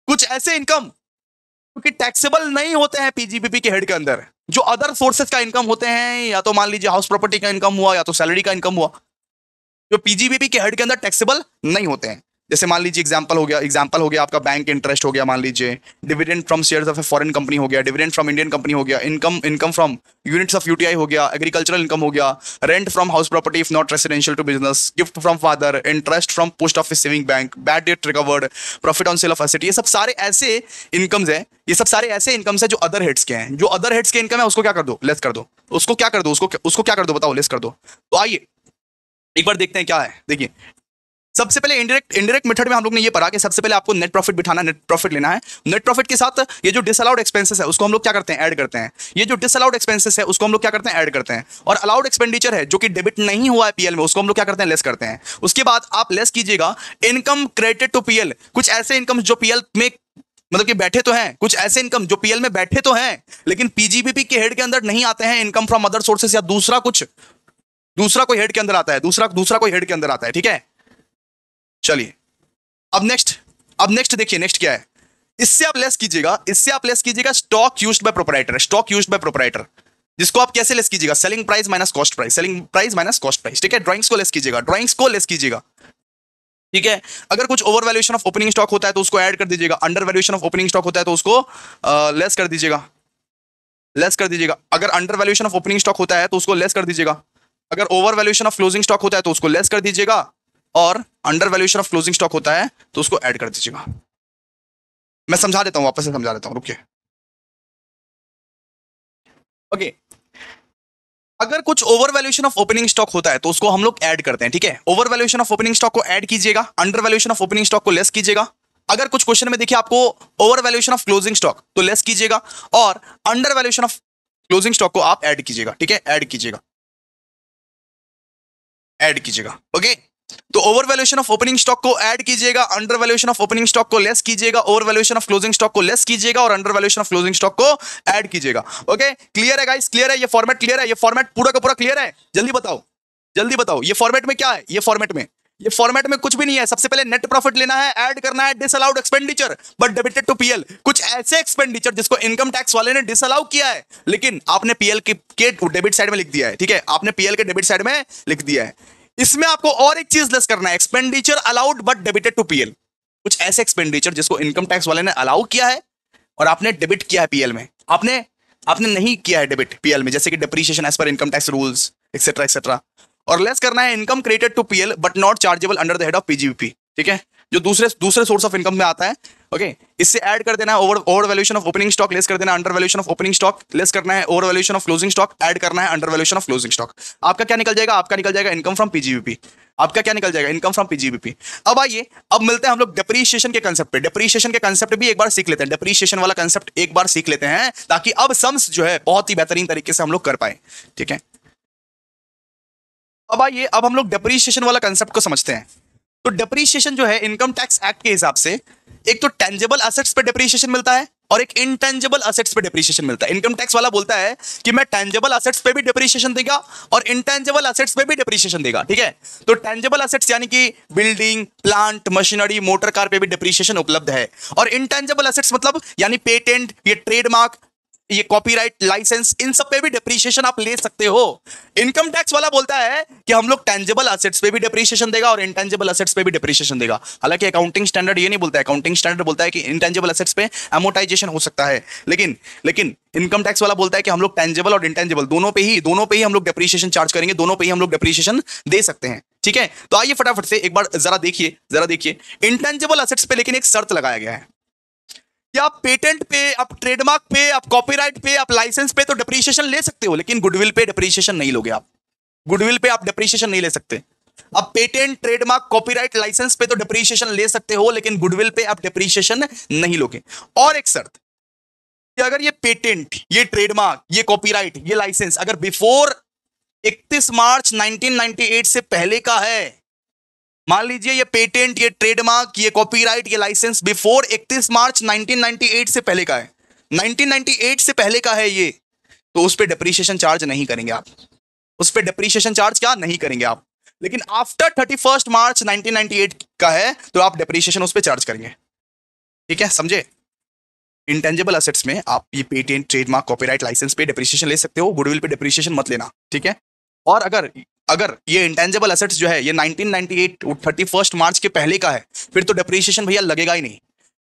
कुछ ऐसे इनकम क्योंकि टैक्सेबल नहीं होते हैं पीजीबीपी के हेड के अंदर, जो अदर सोर्सेज का इनकम होते हैं, या तो मान लीजिए हाउस प्रॉपर्टी का इनकम हुआ, या तो सैलरी का इनकम हुआ, जो पीजीबीपी के हेड के अंदर टैक्सेबल नहीं होते हैं। जैसे मान लीजिए एग्जांपल हो गया आपका बैंक इंटरेस्ट हो गया, मान लीजिए dividend from shares of a foreign company हो गया, डिविडेंड फ्रॉम इंडियन कंपनी हो गया, income from units of UTI हो गया, एग्रीकल्चरल इनकम हो गया, rent from house property if not residential to business, gift from father, interest from post office saving bank, bad debt recovered, profit on sale of asset. ये सब सारे ऐसे इनकम्स हैं, ये सब सारे ऐसे इनकम्स हैं जो अदर हेड्स के हैं। जो अदर हेड्स के इनकम है उसको क्या कर दो, लेस कर दो। उसको क्या कर दो, उसको क्या कर दो, बताओ, लेस कर दो। तो आइए एक बार देखते हैं क्या है। देखिए सबसे पहले इनडायरेक्ट मेथड में हम लोग ने ये पढ़ा कि सबसे पहले आपको नेट प्रॉफिट बिठाना, नेट प्रॉफिट लेना है। नेट प्रॉफिट के साथ ये जो डिसअलाउड एक्सपेंसेस है उसको हम लोग क्या करते हैं, ऐड करते हैं। ये जो डिसअलाउड एक्सपेंसेस है उसको हम लोग क्या करते हैं, ऐड करते हैं। और अलाउड एक्सपेंडिचर है जो कि डेबिट नहीं हुआ है पीएल में, उसको हम लोग क्या करते हैं, लेस करते हैं। उसके बाद आप लेस कीजिएगा इनकम क्रेडिटेड टू पीएल। कुछ ऐसे इनकम जो पीएल में मतलब कि बैठे तो हैं, कुछ ऐसे इनकम जो पीएल में बैठे तो हैं लेकिन पीजीबीपी के हेड के अंदर नहीं आते हैं, इनकम फ्रॉम अदर सोर्सेस या दूसरा कोई हेड के अंदर आता है, दूसरा कोई हेड के अंदर आता है, ठीक है। चलिए अब नेक्स्ट देखिए, नेक्स्ट क्या है, इससे आप लेस कीजिएगा स्टॉक यूज्ड बाय प्रोप्राइटर, जिसको आप कैसे लेस कीजिएगा, selling price minus cost price, ठीक है। ड्राइंग्स को लेस कीजिएगा, ठीक है। अगर कुछ over valuation of opening stock होता है तो उसको ऐड कर दीजिएगा, under valuation of opening stock होता है तो उसको लेस कर दीजिएगा। अगर under valuation of opening stock होता है तो उसको लेस कर दीजिएगा। अगर over valuation of closing stock होता है तो उसको लेस कर दीजिएगा, और under valuation of closing stock होता है तो उसको ऐड कर दीजिएगा। मैं समझा देता हूं, वापस से समझा देता हूं, रुकिए। ओके, अगर कुछ over valuation of opening stock होता है तो उसको हम लोग ऐड करते हैं, ठीक है। Over valuation of opening stock को ऐड कीजिएगा, under valuation of opening stock को लेस कीजिएगा। अगर कुछ क्वेश्चन में देखिए आपको over valuation of closing stock तो लेस कीजिएगा, और under valuation of closing stock को आप ऐड कीजिएगा, ठीक है। ऐड कीजिएगा, ओके। तो over valuation of opening stock को ऐड कीजिएगा, under valuation of opening stock को लेस कीजिएगा, over valuation of closing stock को लेस कीजिएगा, और under valuation of closing stock को ऐड कीजिएगा। ओके, क्लियर है गाइस, क्लियर है, ये फॉर्मेट क्लियर है, ये फॉर्मेट पूरा का पूरा क्लियर है। जल्दी बताओ ये फॉर्मेट में क्या है, ये फॉर्मेट में कुछ भी नहीं है। सबसे पहले नेट प्रॉफिट लेना है, ऐड करना है disallowed expenditure but debited to PL. कुछ ऐसे एक्सपेंडिचर जिसको इनकम टैक्स वाले ने डिसअलाउ किया है लेकिन आपने पीएल के डेबिट साइड में लिख दिया है, ठीक है। आपने पीएल के डेबिट साइड में लिख दिया है। इसमें आपको और एक चीज लेस करना है, expenditure allowed but debited to PL. कुछ ऐसे एक्सपेंडिचर जिसको इनकम टैक्स वाले ने अलाउ किया है और आपने डेबिट किया है पीएल में, आपने नहीं किया है डेबिट पीएल में, जैसे कि depreciation as per income tax rules etcetera. और लेस करना है income credited to PL but not chargeable under the head of PGBP, ठीक है, जो दूसरे सोर्स ऑफ इनकम में आता है। ओके, इससे ऐड कर देना है over valuation of opening stock, less कर देना under valuation of opening stock, less करना है over valuation of closing stock, add करना है under valuation of closing stock. आपका क्या निकल जाएगा, income from PGBP. Income from PGBP. अब आइए, अब मिलते हैं हम लोग डेप्रीशिएशन के कांसेप्ट पे। डेप्रीशिएशन के कांसेप्ट भी एक बार सीख लेते हैं, डेप्रीशिएशन वाला कांसेप्ट एक बार सीख लेते हैं, ताकि अब सम्स जो है बहुत ही बेहतरीन तरीके से हम लोग कर पाए, ठीक है। अब आइए, अब हम लोग डेप्रीशिएशन वाला कांसेप्ट को समझते हैं। तो डेप्रीशिएशन जो है इनकम टैक्स एक्ट के हिसाब से एक तो टेंजिबल एसेट्स पे डेप्रीशिएशन मिलता है और एक इनटेंजिबल एसेट्स पे डेप्रीशिएशन मिलता है। इनकम टैक्स वाला बोलता है कि मैं टेंजिबल एसेट्स पे भी डेप्रीशिएशन देगा और इनटेंजिबल एसेट्स पे भी डेप्रीशिएशन देगा, ठीक है। तो टेंजिबल एसेट्स यानी कि building, plant, machinery, motor car पे भी डेप्रीशिएशन उपलब्ध है, और इनटेंजिबल एसेट्स मतलब यानी पेटेंट, ये ट्रेडमार्क, ये कॉपीराइट, लाइसेंस, इन सब पे भी डेप्रीशिएशन आप ले सकते हो। इनकम टैक्स वाला बोलता है कि हम लोग टेंजिबल एसेट्स पे भी डेप्रीशिएशन देगा और इंटेंजिबल एसेट्स पे भी डेप्रीशिएशन देगा। हालांकि अकाउंटिंग स्टैंडर्ड ये नहीं बोलता है, अकाउंटिंग स्टैंडर्ड बोलता है कि इंटेंजिबल एसेट्स पे अमोर्टाइजेशन हो सकता है, लेकिन इनकम टैक्स वाला बोलता है कि हम लोग टेंजिबल और इंटेंजिबल दोनों पे ही हम लोग डेप्रीशिएशन चार्ज करेंगे, दोनों पे ही हम लोग डेप्रीशिएशन दे सकते हैं, ठीक है। तो आइए फटाफट से एक बार जरा देखिए इंटेंजिबल एसेट्स पे लेकिन एक शर्त लगाया गया है कि आप पेटेंट पे, आप ट्रेडमार्क पे, आप कॉपीराइट पे, आप लाइसेंस पे तो डेप्रीशिएशन ले सकते हो, लेकिन गुडविल पे डेप्रीशिएशन नहीं लोगे आप। गुडविल पे आप डेप्रीशिएशन नहीं ले सकते, अब पेटेंट, ट्रेडमार्क, कॉपीराइट, लाइसेंस पे तो डिप्रीशिएशन ले सकते हो, लेकिन गुडविल पे आप डिप्रीशिएशन नहीं लोगे। और एक शर्त कि अगर ये पेटेंट, ये ट्रेडमार्क, ये कॉपीराइट, ये लाइसेंस अगर बिफोर 31 मार्च 1998 से पहले का है, मान लीजिए ये पेटेंट, ये ट्रेडमार्क, ये कॉपीराइट, ये लाइसेंस बिफोर 31 मार्च 1998 से पहले का है, 1998 से पहले का है ये, तो उस पे डिप्रीशिएशन चार्ज नहीं करेंगे आप, उस पे डिप्रीशिएशन चार्ज क्या नहीं करेंगे आप। लेकिन आफ्टर 31 मार्च 1998 का है तो आप डिप्रीशिएशन उस पे चार्ज करेंगे। ठीक है, समझे? इंटेंजिबल असेट्स में आप ये पेटेंट, ट्रेडमार्क, कॉपीराइट, लाइसेंस पे डिप्रीशिएशन ले सकते हो, गुडविल पे डिप्रीशिएशन मत लेना। ठीक है, और अगर अगर ये इंटेंजिबल असेट्स जो है ये 1998 31 मार्च के पहले का है, फिर तो डिप्रीशिएशन भैया लगेगा ही नहीं,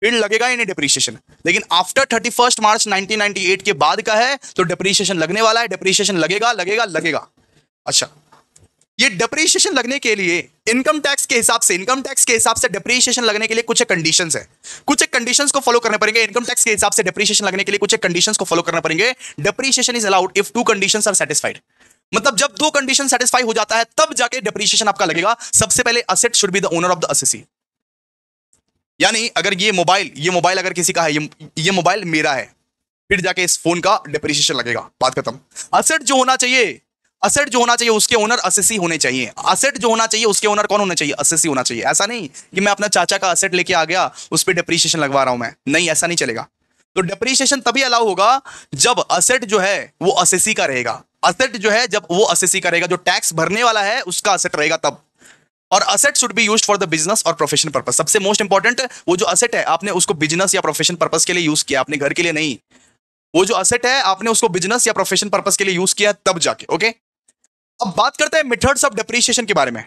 फिर लगेगा ही नहीं डिप्रीशिएशन। लेकिन आफ्टर 31 मार्च 1998 के बाद का है तो डिप्रीशिएशन लगने वाला है, डिप्रीशिएशन लगेगा लगेगा लगेगा। अच्छा, ये डिप्रीशिएशन लगने के लिए इनकम टैक्स के हिसाब से डिप्रीशिएशन लगने के लिए कुछ कंडीशंस है, कुछ कंडीशंस को फॉलो करने पड़ेंगे। इनकम टैक्स के हिसाब से डिप्रीशिएशन लगने के लिए कुछ कंडीशंस को फॉलो करने पड़ेंगे। Depreciation is allowed if two conditions are satisfied, मतलब जब दो कंडीशन सेटिस्फाई हो जाता है तब जाके डिप्रीशिएशन आपका लगेगा। सबसे पहले asset should be the owner of the assessee, यानी अगर ये मोबाइल अगर किसी का है, ये मोबाइल मेरा है, फिर जाके इस फोन का डिप्रीशिएशन लगेगा, बात खत्म। असेट जो होना चाहिए उसके ओनर असेसी होने चाहिए। असेट जो होना चाहिए उसके ओनर कौन होना चाहिए? असेसी होना चाहिए। ऐसा नहीं कि मैं अपना चाचा का असेट लेके आ गया, उस पर डिप्रीशिएशन लगवा रहा हूं मैं, नहीं, ऐसा नहीं चलेगा। तो डिप्रीशिएशन तभी अलाउ होगा जब असेट जो है वो असेसी का रहेगा। असेट जो है जब वो असेसी का रहेगा, जो टैक्स भरने वाला है उसका असेट रहेगा तब। और asset should be used for the business और प्रोफेशन पर्पस। सबसे मोस्ट इंपॉर्टेंट, वो जो असेट है आपने उसको बिजनेस या प्रोफेशन पर्पस के लिए यूज किया, अपने घर के लिए नहीं। वो जो असेट है आपने उसको बिजनेस या प्रोफेशन पर्पस के लिए यूज किया तब जाके। ओके, अब बात करते हैं मेथड्स ऑफ डिप्रीशिएशन के बारे में,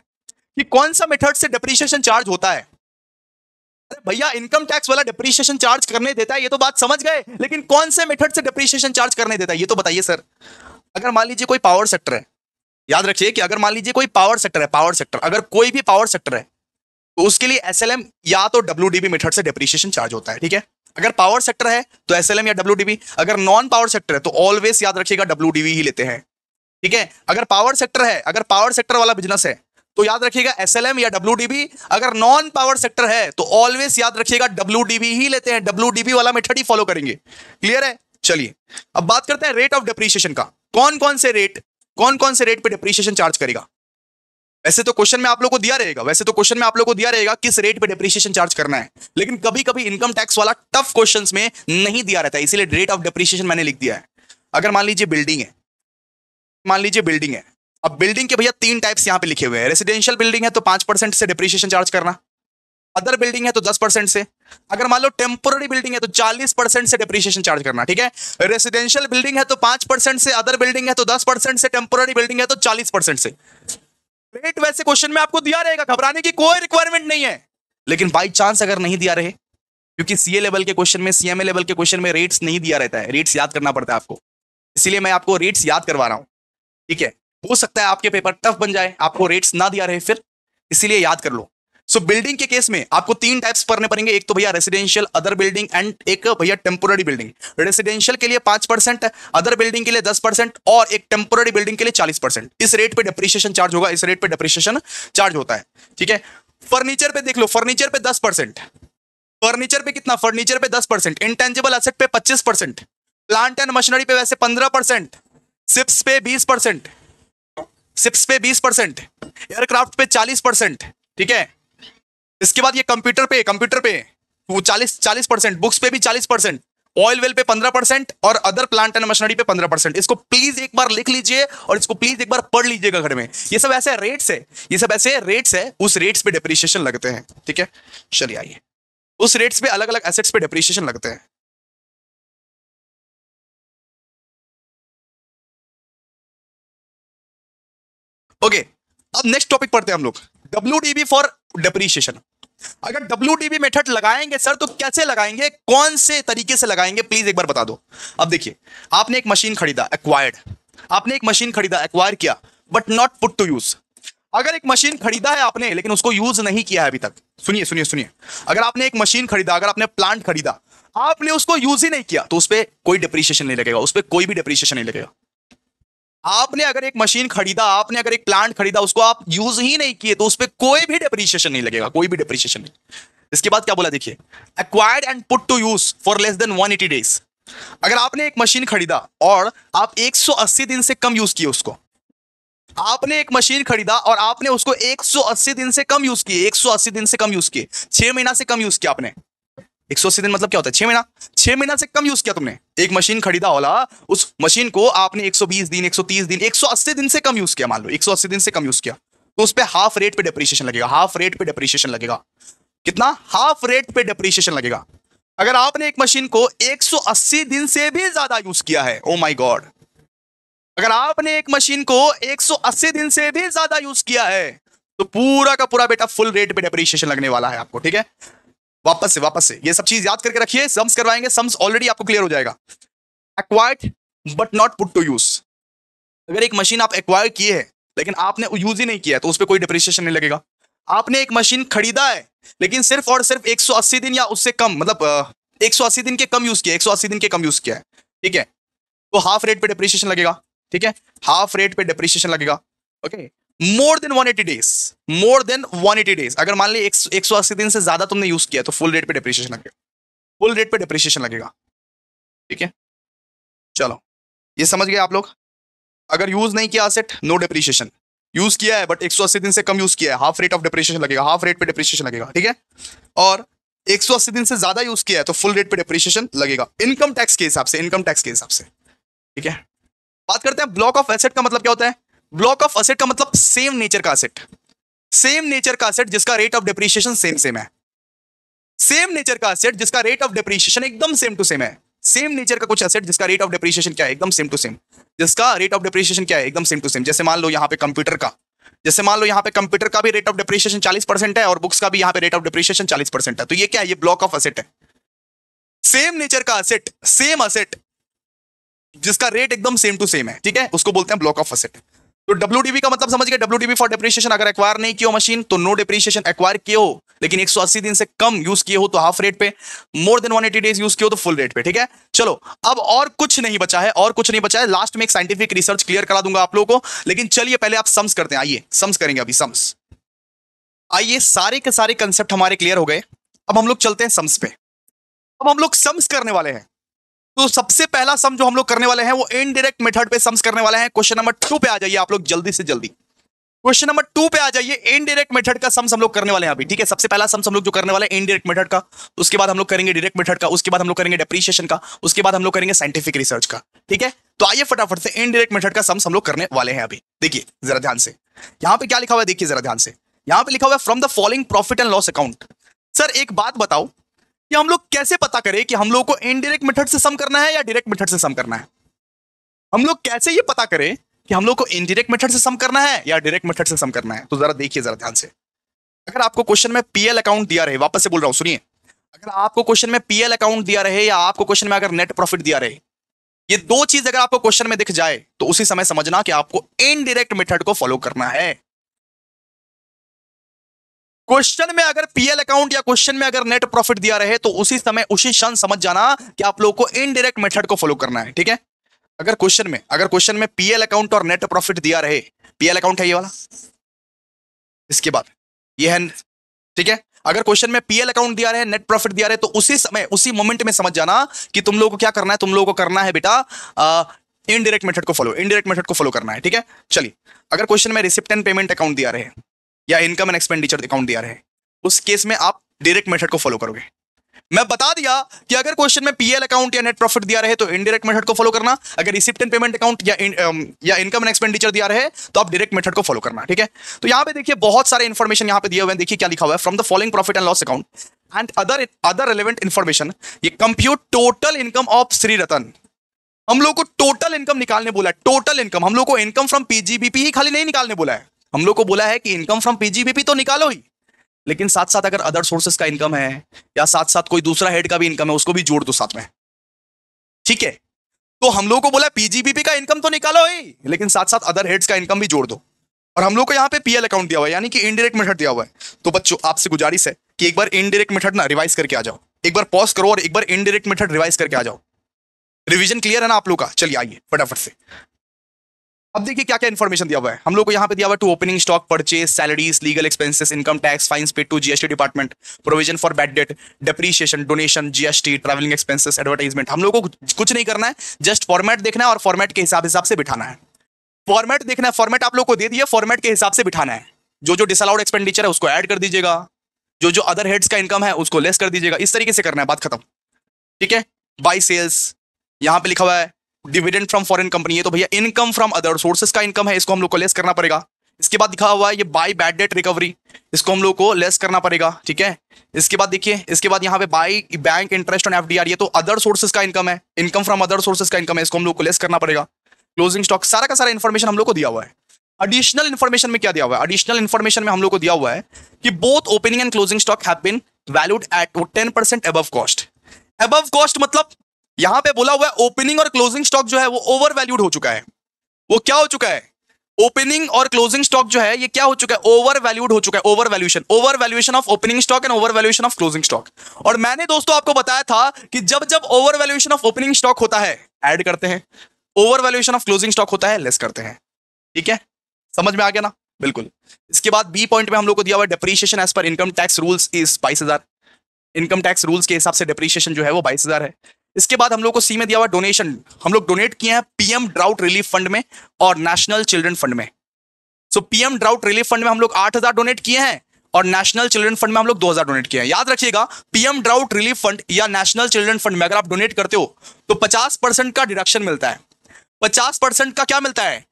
कि कौन सा मेथड से डिप्रीशिएशन चार्ज होता है। अरे भैया, इनकम टैक्स वाला डिप्रीशिएशन चार्ज करने देता है, ये तो बात समझ गए, लेकिन कौन से मेथड से डिप्रीशिएशन चार्ज करने देता है ये तो बताइए सर। अगर मान लीजिए कोई पावर सेक्टर है, याद रखिए कि अगर मान लीजिए कोई पावर सेक्टर, अगर कोई भी पावर सेक्टर है तो उसके लिए एसएलएम या तो डब्ल्यूडीबी मेथड से डिप्रीशिएशन चार्ज होता है। ठीक है, अगर पावर सेक्टर है तो एसएलएम या डब्ल्यूडीबी, अगर नॉन पावर सेक्टर है तो ऑलवेज याद रखिएगा डब्ल्यूडीबी ही लेते हैं। ठीक है, अगर पावर सेक्टर है, अगर पावर सेक्टर वाला बिजनेस है तो याद रखिएगा एसएलएम या डब्ल्यूडीबी। अगर नॉन पावर सेक्टर है तो ऑलवेज याद रखिएगा डब्ल्यूडीबी ही लेते हैं, डब्ल्यूडीबी वाला मेथड ही फॉलो करेंगे। क्लियर है? चलिए अब बात करते हैं रेट ऑफ डिप्रीशिएशन का। कौन कौन से रेट पे डिप्रीशिएशन चार्ज करेगा। वैसे तो क्वेश्चन में आप लोग को दिया रहेगा किस रेट पे डिप्रीशिएशन चार्ज करना है, लेकिन कभी कभी इनकम टैक्स वाला टफ क्वेश्चंस में नहीं दिया रहता है, इसीलिए रेट ऑफ डिप्रीशिएशन मैंने लिख दिया है। अगर मान लीजिए बिल्डिंग है, अब बिल्डिंग के भैया 3 टाइप्स यहां पे लिखे हुए हैं। रेसिडेंशियल बिल्डिंग है तो 5% से डिप्रीशिएशन चार्ज करना, अदर बिल्डिंग है तो 10% से, अगर मान लो टेम्पोररी बिल्डिंग है तो 40% से डिप्रीशिएशन चार्ज करना। ठीक है, रेसिडेंशियल बिल्डिंग है तो 5% से, अदर बिल्डिंग है तो 10% से, टेम्पोररी बिल्डिंग है तो 40% से। रेट वैसे क्वेश्चन में आपको दिया रहेगा, घबराने की कोई रिक्वायरमेंट नहीं है, लेकिन बाई चांस अगर नहीं दिया रहे, क्योंकि सीए लेवल के क्वेश्चन में, सीएमए लेवल के क्वेश्चन में रेट्स नहीं दिया रहता है, रेट्स याद करना पड़ता है आपको, इसलिए मैं आपको रेट्स याद करवा रहा हूं। ठीक है, हो सकता है आपके पेपर टफ बन जाए, आपको रेट्स ना दिया रहे फिर, इसीलिए याद कर लो। सो बिल्डिंग के केस में आपको 3 टाइप्स पढ़ने पड़ेंगे, एक तो भैया रेसिडेंशियल, अदर बिल्डिंग एंड एक भैया टेम्पोररी बिल्डिंग। रेसिडेंशियल के लिए 5%, अदर बिल्डिंग के लिए 10% और एक टेम्पोररी बिल्डिंग के लिए 40%। इस रेट पे डिप्रीशिएशन चार्ज होगा, इस रेट पे डिप्रीशिएशन चार्ज होता है। ठीक है, फर्नीचर पे देख लो, फर्नीचर पे 10%, फर्नीचर पे कितना, फर्नीचर पे 10%, इंटेंजिबल एसेट पे 25%, प्लांट एंड मशीनरी पे वैसे 15%, शिप्स पे 20%, शिप्स पे 20%, एयरक्राफ्ट पे 40%। ठीक है, इसके बाद ये कंप्यूटर पे वो 40%, बुक्स पे भी 40%, ऑयल वेल पे 15% और अदर प्लांट एंड मशीनरी पे 15%। इसको प्लीज एक बार लिख लीजिए और इसको प्लीज एक बार पढ़ लीजिएगा घर में। ये सब ऐसे रेट्स है, उस रेट्स पे डिप्रीशिएशन लगते हैं। ठीक है, चलिए आइए, उस रेट्स पे अलग अलग एसेट्स पे डिप्रीशिएशन लगते हैं। ओके, अब नेक्स्ट टॉपिक पढ़ते हैं हम लोग, डब्ल्यूडीबी फॉर डिप्रीशिएशन। अगर डब्ल्यूडीबी मेथड लगाएंगे सर तो कैसे लगाएंगे, कौन से तरीके से लगाएंगे, प्लीज एक बार बता दो। अब देखिए, आपने एक मशीन खरीदा, एक्वायर किया but not put to use. अगर एक मशीन खरीदा है आपने लेकिन उसको यूज नहीं किया है अभी तक, सुनिए, अगर आपने एक मशीन खरीदा, अगर आपने प्लांट खरीदा, आपने उसको यूज ही नहीं किया तो उस पर कोई डिप्रीशिएशन नहीं लगेगा, उस पर कोई भी डिप्रीशिएशन नहीं लगेगा। आपने अगर एक मशीन खरीदा, आपने अगर एक प्लांट खरीदा, उसको आप यूज ही नहीं किए तो उस पर कोई भी डेप्रीशिएशन नहीं लगेगा, कोई भी डेप्रीशिएशन नहीं। इसके बाद क्या बोला देखिए, acquired and put to use for less than 180 days. अगर आपने एक मशीन खरीदा और आप 180 दिन से कम यूज किए उसको, आपने एक मशीन खरीदा और आपने उसको 180 दिन से कम यूज किए, 180 दिन से कम यूज किए, 6 महीना से कम यूज किया आपने। 180 दिन मतलब क्या होता है? 6 महीना। 6 महीना से कम यूज किया तुमने, एक मशीन खरीदा होला, उस मशीन को आपने 120 दिन, 130 दिन, 180 दिन से कम यूज किया, मान लो 180 दिन से कम यूज किया, तो उस पर हाफ रेट पे डेप्रीशिएशन लगेगा, हाफ रेट पे डेप्रीशिएशन लगेगा। कितना? हाफ रेट पे डेप्रीशिएशन लगेगा। अगर आपने एक मशीन को 180 दिन से भी ज्यादा यूज किया है, ओ माय गॉड, अगर आपने एक मशीन को 180 दिन से भी ज्यादा यूज किया है, तो पूरा का पूरा बेटा फुल रेट पे डेप्रीशिएशन लगने वाला है आपको, ठीक है? वापस से ये सब चीज याद करके रखिए, सम्स करवाएंगे, सम्स ऑलरेडी आपको क्लियर हो जाएगा। Acquired but not put to use. अगर एक मशीन आप एक्वायर किए है लेकिन आपने यूज ही नहीं किया है, तो उस पर कोई डेप्रीशिएशन नहीं लगेगा। आपने एक मशीन खरीदा है लेकिन सिर्फ और सिर्फ 180 दिन या उससे कम, मतलब 180 दिन के कम यूज किया, 180 दिन के कम यूज किया है, ठीक है, तो हाफ रेट पे डेप्रीशिएशन लगेगा, ठीक है, हाफ रेट पे डेप्रीशिएशन लगेगा। Okay, more than 180 days, more than 180 days, अगर मान ली 180 दिन से ज्यादा तुमने यूज किया तो फुल रेट पे डेप्रीशिएशन लगेगा, फुल रेट पे डेप्रीशिएशन लगेगा, ठीक है। चलो, ये समझ गए आप लोग? अगर यूज नहीं किया असेट, नो डेप्रीशिएशन, यूज किया है बट 180 दिन से कम यूज किया है, हाफ रेट ऑफ डेप्रीशिएशन लगेगा, हाफ रेट पे डेप्रीशिएशन लगेगा, ठीक है। और 180 दिन से ज्यादा यूज किया है तो फुल रेट पे डेप्रीशिएशन लगेगा, इनकम टैक्स के हिसाब से, इनकम टैक्स के हिसाब से, ठीक है। बात करते हैं ब्लॉक ऑफ एसेट का मतलब क्या होता है। ब्लॉक ऑफ एसेट का मतलब सेम नेचर का एसेट, सेम नेचर का एसेट जिसका rate of depreciation same same है, सेम नेचर का एसेट जिसका रेट ऑफ डेप्रीशिएशन एकदम सेम टू सेम है। सेम नेचर का कुछ एसेट जिसका रेट ऑफ डेप्रीशिएशन क्या है? एकदम सेम टू सेम, जिसका रेट ऑफ डेप्रीशिएशन क्या है? एकदम सेम टू सेम। जैसे मान लो यहाँ पे कंप्यूटर का, जैसे मान लो यहाँ पे कंप्यूटर का भी रेट ऑफ डेप्रीशिएशन 40% है और बुक्स का भी यहाँ पे रेट ऑफ डेप्रीशिएशन 40% है, तो ये क्या है? ये ब्लॉक ऑफ एसेट है। सेम नेचर का एसेट, सेम एसेट जिसका रेट एकदम सेम टू सेम है, ठीक है, उसको बोलते हैं ब्लॉक ऑफ एसेट। तो डब्ल्यूडीबी का मतलब समझ गए, डब्ल्यूडीबी फॉर डेप्रीशिएशन। अगर एक्वायर नहीं किया हो मशीन तो नो डेप्रीशिएशन, एक्वायर किए हो लेकिन 180 दिन से कम यूज किए हो तो हाफ रेट पे, मोर देन 180 डेज यूज किए हो तो फुल रेट पे, ठीक है। चलो, अब और कुछ नहीं बचा है, और कुछ नहीं बचा है, लास्ट में एक साइंटिफिक रिसर्च क्लियर करा दूंगा आप लोगों को, लेकिन चलिए पहले आप सम्स करते हैं, आइए सम्स करेंगे अभी, सम्स। आइए, सारे के सारे कंसेप्ट हमारे क्लियर हो गए, अब हम लोग चलते हैं सम्स पे। अब हम लोग सम्स करने वाले हैं, तो सबसे पहला सम जो हम लोग करने वाले हैं वो इनडायरेक्ट मेथड पे सम्स करने वाले हैं। क्वेश्चन नंबर 2 पे आ जाइए आप लोग जल्दी से जल्दी, क्वेश्चन नंबर 2 पे आ जाइए। इनडायरेक्ट मेथड का सम्स हम लोग करने वाले हैं अभी, ठीक है। सबसे पहला सम्स हम लोग जो करने वाले हैं इनडायरेक्ट मेथड का, उसके बाद हम लोग करेंगे डायरेक्ट मेथड का, उसके बाद हम लोग करेंगे डेप्रीशिएशन का, उसके बाद हम लोग करेंगे साइंटिफिक रिसर्च का, ठीक है। तो आइए फटाफट से इनडायरेक्ट मेथड का सम्स हम लोग करने वाले हैं अभी। देखिए जरा ध्यान से, यहां पे क्या लिखा हुआ है, देखिए जरा ध्यान से, यहां पे लिखा हुआ है from the following profit and loss account. Sir एक बात बताओ कि हम लोग कैसे पता करें कि हम लोग को इनडायरेक्ट मेथड से सम करना है या डायरेक्ट मेथड से सम करना है? हम लोग कैसे ये पता करें कि हम लोग को इनडायरेक्ट मेथड से सम करना है या डायरेक्ट मेथड से सम करना है? तो जरा देखिए जरा ध्यान से, अगर आपको क्वेश्चन में पीएल अकाउंट दिया रहे, वापस से बोल रहा हूं सुनिए, अगर आपको क्वेश्चन में पीएल अकाउंट दिया रहे या आपको क्वेश्चन में अगर नेट प्रॉफिट दिया रहे, ये दो चीज अगर आपको क्वेश्चन में दिख जाए तो उसी समय समझना कि आपको इनडायरेक्ट मेथड को फॉलो करना है। क्वेश्चन में अगर पीएल अकाउंट या क्वेश्चन में अगर नेट प्रॉफिट दिया रहे तो उसी समय उसी क्षण समझ जाना कि आप लोगों को इनडायरेक्ट मेथड को फॉलो करना है, ठीक है। अगर क्वेश्चन में पीएल अकाउंट और नेट प्रॉफिट दिया रहे, पीएल अकाउंट है ये वाला, इसके बाद ये है, ठीक है। अगर क्वेश्चन में पीएल अकाउंट दिया रहे, नेट प्रॉफिट दिया रहे, तो उसी समय उसी मोमेंट में समझ जाना कि तुम लोगों को क्या करना है, तुम लोगों को करना है बेटा इनडायरेक्ट मेथड को फॉलो, इनडायरेक्ट मेथड को फॉलो करना है, ठीक है। चलिए, अगर क्वेश्चन में रिसिप्ट एंड पेमेंट अकाउंट दिया रहे या इनकम एंड एक्सपेंडिचर अकाउंट दिया रहे, उस केस में आप डायरेक्ट मेथड को फॉलो करोगे। मैं बता दिया कि अगर क्वेश्चन में पीएल अकाउंट या नेट प्रॉफिट दिया रहे तो इनडायरेक्ट मेथड को फॉलो करना, अगर रिसिप्ट एंड पेमेंट अकाउंट या इनकम एंड एक्सपेंडिचर दिया रहे तो आप डायरेक्ट मेथड को फॉलो करना, ठीक है। तो यहां पे देखिए बहुत सारे इंफॉर्मेशन यहां पे दिए हुए हैं, देखिए क्या लिखा हुआ है, from the following profit and loss account and other relevant information ये compute total income of Shri Ratan. हम लोग को टोटल इनकम निकालने बोला है, टोटल इनकम। हम लोग को इनकम फ्रॉम पीजीबीपी ही खाली नहीं निकालने बोला है, हम लोग को बोला है कि इनकम फ्रॉम पीजीबीपी तो निकालो ही, लेकिन साथ साथ अगर अदर सोर्सेस का इनकम है या साथ साथ कोई दूसरा हेड का भी इनकम है उसको भी जोड़ दो साथ में, ठीक है। तो हम लोग को बोला पीजीबीपी का इनकम तो निकालो ही, लेकिन साथ साथ अदर हेड्स का इनकम भी जोड़ दो। और हम लोग को यहाँ पे पीएल अकाउंट दिया हुआ है, यानी कि इनडायरेक्ट मेथड दिया हुआ है। तो बच्चों आपसे गुजारिश है कि एक बार इनडायरेक्ट मेथड ना रिवाइज करके आ जाओ, एक बार पॉज करो और एक बार इनडायरेक्ट मेथड रिवाइज करके आ जाओ। रिवीजन क्लियर है ना आप लोग का? चलिए आइए फटाफट से, अब देखिए क्या क्या इन्फॉर्मेशन दिया हुआ है हम लोग को। यहाँ पे दिया हुआ है to opening stock, purchase, salaries, legal expenses, income tax, fines paid to GST department, provision for bad debt, depreciation, donation, GST, travelling expenses, advertisement. हम लोग को कुछ नहीं करना है, जस्ट फॉर्मेट देखना है और फॉर्मेट के हिसाब से बिठाना है। फॉर्मेट देखना है, फॉर्मेट आप लोग को दे दिया, फॉर्मेट के हिसाब से बिठाना है। जो जो डिसअलाउड एक्सपेंडिचर है उसको ऐड कर दीजिएगा, जो जो अदर हेड्स का इनकम है उसको लेस कर दीजिएगा। इस तरीके से करना है, बात खत्म। ठीक है। बाय सेल्स, यहां पे लिखा हुआ है डिविडेंड फ्रॉम फॉरेन कंपनी, ये तो भैया इनकम फ्रॉम अदर सोर्सेस का इनकम है, इसको हम लोग को लेस करना पड़ेगा। इसके बाद लिखा हुआ है ये बाय बैड डेट रिकवरी, इसको हम लोग को लेस करना पड़ेगा। ठीक है। इसके बाद देखिए, इसके बाद यहाँ पे by bank interest on FDR, ये तो अदर सोर्सेस का इनकम है, इनकम फ्रॉम अदर सोर्सेस का इनकम है, इसको हम लोग को लेस करना पड़ेगा। क्लोजिंग स्टॉक, सारा का सारा इन्फॉर्मेशन हम लोग को दिया हुआ है। एडिशनल इन्फॉर्मेशन में क्या दिया हुआ है? एडिशनल इन्फॉर्मेशन में हम लोग को दिया हुआ है कि both opening and closing stock have been valued at 10% above cost. Above cost मतलब यहां पे बोला हुआ है ओपनिंग और क्लोजिंग स्टॉक जो है वो ओवर वैल्यूड हो चुका है। वो क्या हो चुका है? ओपनिंग और क्लोजिंग स्टॉक जो है ये क्या हो चुका है? ओवर वैल्यूड हो चुका है। Over valuation of opening stock and over valuation of closing stock. और मैंने दोस्तों आपको बताया था कि जब जब over valuation of opening stock होता है ऐड करते हैं, over valuation of closing stock होता है लेस करते हैं। ठीक है, समझ में आ गया ना? बिल्कुल। इसके बाद बी पॉइंट में हम लोग को दिया हुआ है depreciation as per income tax rules is 22,000। Income tax rules के हिसाब से डेप्रीशिएशन जो है वो 22,000 है। इसके बाद हम लोग को सी में दिया हुआ डोनेशन, हम लोग डोनेट किए हैं पीएम ड्राउट रिलीफ फंड में और नेशनल चिल्ड्रन फंड में। सो पीएम ड्राउट रिलीफ फंड में हम लोग 8,000 डोनेट किए हैं और नेशनल चिल्ड्रन फंड में हम लोग 2,000 डोनेट किए हैं। याद रखिएगा, पीएम ड्राउट रिलीफ फंड या नेशनल चिल्ड्रन फंड में अगर आप डोनेट करते हो तो 50% का डिडक्शन मिलता है। 50% का क्या मिलता है?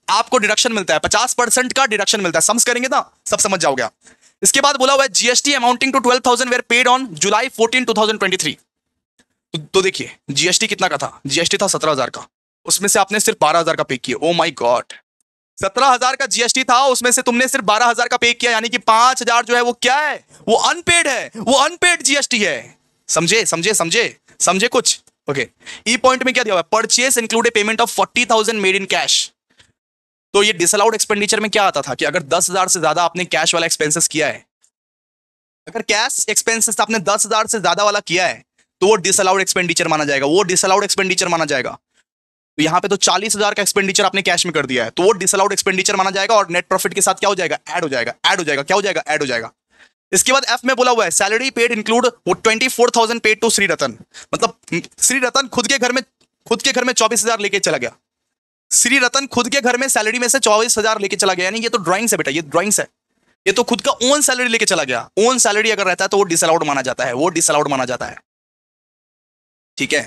आपको डिडक्शन मिलता है, 50% का डिडक्शन मिलता है। समझ करेंगे ना, सब समझ जाओगे आप। इसके बाद बोला हुआ है GST amounting to 12,000 were paid on July 14, 2023। तो देखिए जीएसटी कितना का था? जीएसटी था 17,000 का, उसमें से आपने सिर्फ 12,000 का पे किया। ओ माय गॉड, 17,000 का जीएसटी था, उसमें से तुमने सिर्फ 12,000 का पे किया, यानी कि 5,000 जो है वो क्या है? वो अनपेड है, वो अनपेड जीएसटी है। समझे समझे समझे समझे कुछ? ओके। ई पॉइंट में क्या दिया हुआ है? Purchase include A payment of 40,000 made in cash. तो ये डिसअलाउड एक्सपेंडिचर में क्या आता था कि अगर 10,000 से ज्यादा आपने कैश वाला एक्सपेंसेस किया है, अगर कैश एक्सपेंसेस आपने 10,000 से ज्यादा वाला किया है तो वो डिसअलाउड एक्सपेंडिचर माना जाएगा, वो डिसअलाउड एक्सपेंडिचर माना जाएगा। तो यहां पे तो 40,000 का एक्सपेंडिचर आपने कैश में कर दिया है तो वो डिसअलाउड एक्सपेंडिचर माना जाएगा और नेट प्रॉफिट के साथ क्या हो जाएगा? ऐड हो जाएगा। ऐड हो जाएगा, क्या हो जाएगा? ऐड हो जाएगा। इसके बाद एफ में बोला हुआ है salary paid include 24,000 paid to Shri Ratan. मतलब श्री रतन खुद के घर में 24,000 लेके चला गया। श्री रतन खुद के घर में सैलरी में से 24,000 लेके चला गया, यानी ये तो ड्राइंग्स है बेटा, ये ड्राइंग्स है। ये तो खुद का ओन सैलरी लेके चला गया। ओन सैलरी अगर रहता है तो वो डिसअलाउड माना जाता है, वो डिसअलाउड माना जाता है। ठीक है।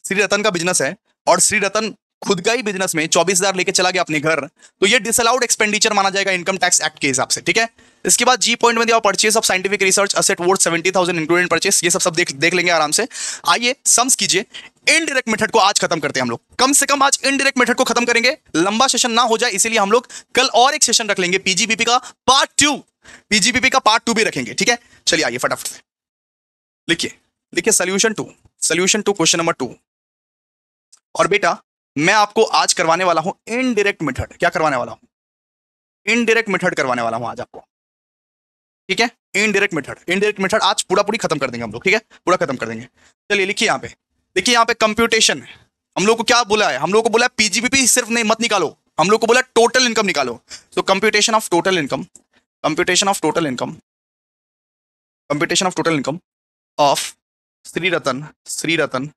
श्री रतन का बिजनेस है और श्री रतन खुद का ही बिजनेस में 24,000 लेके चला गया अपने घर, तो ये डिसअलाउड एक्सपेंडिचर माना जाएगा इनकम टैक्स एक्ट के हिसाब से। ठीक है। इसके बाद जी पॉइंट में दिया purchase of scientific research asset worth 70,000 including purchase. ये सब देख लेंगे आराम से। आइए सम्स कीजिए। इनडायरेक्ट मेथड को आज खत्म करते हैं हम लोग, कम से कम आज इनडायरेक्ट मेथड को खत्म करेंगे। लंबा सेशन ना हो जाए इसीलिए हम लोग कल और एक सेशन रख लेंगे, पीजीबीपी का पार्ट 2। पीजीबीपी का पार्ट 2 भी रखेंगे। ठीक है, चलिए आइए फटाफट से लिखिए सोल्यूशन 2 क्वेश्चन नंबर 2। और बेटा मैं आपको आज करवाने वाला हूं इनडायरेक्ट मेथड। क्या करवाने वाला हूं? इनडायरेक्ट मेथड करवाने वाला हूं आज आपको। ठीक है, इनडायरेक्ट मेथड आज पूरी खत्म कर देंगे हम लोग। ठीक है, पूरा खत्म कर देंगे। चलिए लिखिए यहाँ पे, देखिए यहाँ पे कंप्यूटेशन। हम लोग को क्या बोला है? हम लोग को बोला है पीजीबीपी सिर्फ नहीं मत निकालो, हम लोग को बोला टोटल इनकम निकालो। तो computation of total income of Shri Ratan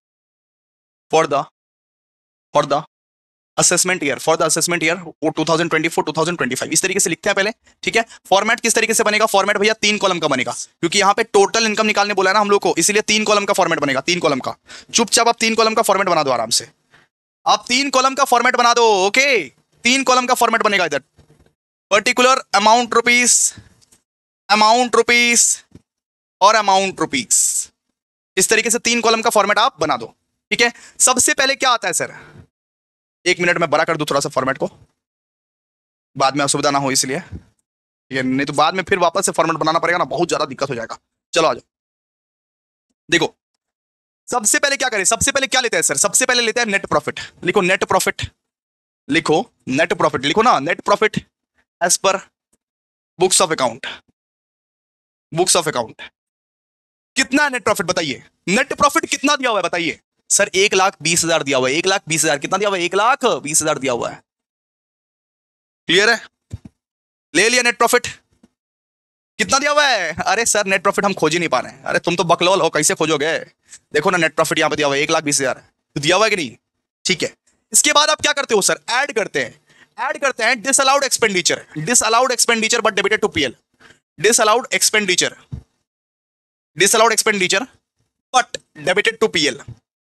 for the assessment year 2024-2025 इस तरीके से लिखते हैं पहले। ठीक है, फॉर्मेट किस तरीके से बनेगा? फॉर्मेट भैया 3 कॉलम का बनेगा, क्योंकि यहाँ पे टोटल इनकम निकालने बोला है ना हम लोग को, इसीलिए 3 कॉलम का फॉर्मेट बनेगा। 3 कॉलम का, चुपचाप आप 3 कॉलम का फॉर्मेट बना दो आराम से। आप 3 कॉलम का फॉर्मेट बना दो। ओके, 3 कॉलम का फॉर्मेट बनेगा इधर। पर्टिकुलर अमाउंट रुपीस और अमाउंट रुपीस, इस तरीके से 3 कॉलम का फॉर्मेट आप बना दो। ठीक है, सबसे पहले क्या आता है सर? 1 मिनट में बड़ा कर दूं थोड़ा सा फॉर्मेट को, बाद में असुविधा ना हो इसलिए, ये नहीं तो बाद में फिर वापस से फॉर्मेट बनाना पड़ेगा ना, बहुत ज्यादा दिक्कत हो जाएगा। चलो आ जाओ। देखो सबसे पहले क्या करें? सबसे पहले क्या लेते हैं सर? सबसे पहले लेते हैं नेट प्रॉफिट। लिखो नेट प्रॉफिट, लिखो ना net profit as per books of account. कितना नेट प्रॉफिट बताइए? नेट प्रॉफिट कितना दिया हुआ है बताइए? सर 1,20,000 दिया हुआ है। 1,20,000 कितना दिया हुआ है? 1,20,000 दिया हुआ है। क्लियर है? ले लिया नेट प्रॉफिट। कितना दिया हुआ है? अरे सर नेट प्रॉफिट हम खोज ही नहीं पा रहे हैं। अरे तुम तो बकलोल हो, कैसे खोजोगे? देखो ना नेट प्रॉफिट यहाँ पे दिया हुआ है 1,20,000। तो दिया हुआ है कि नहीं? ठीक है। इसके बाद आप क्या करते हो सर? ऐड करते हैं। ऐड करते हैं disallowed expenditure, disallowed expenditure but debited to PL. Disallowed expenditure, disallowed expenditure but debited to PL,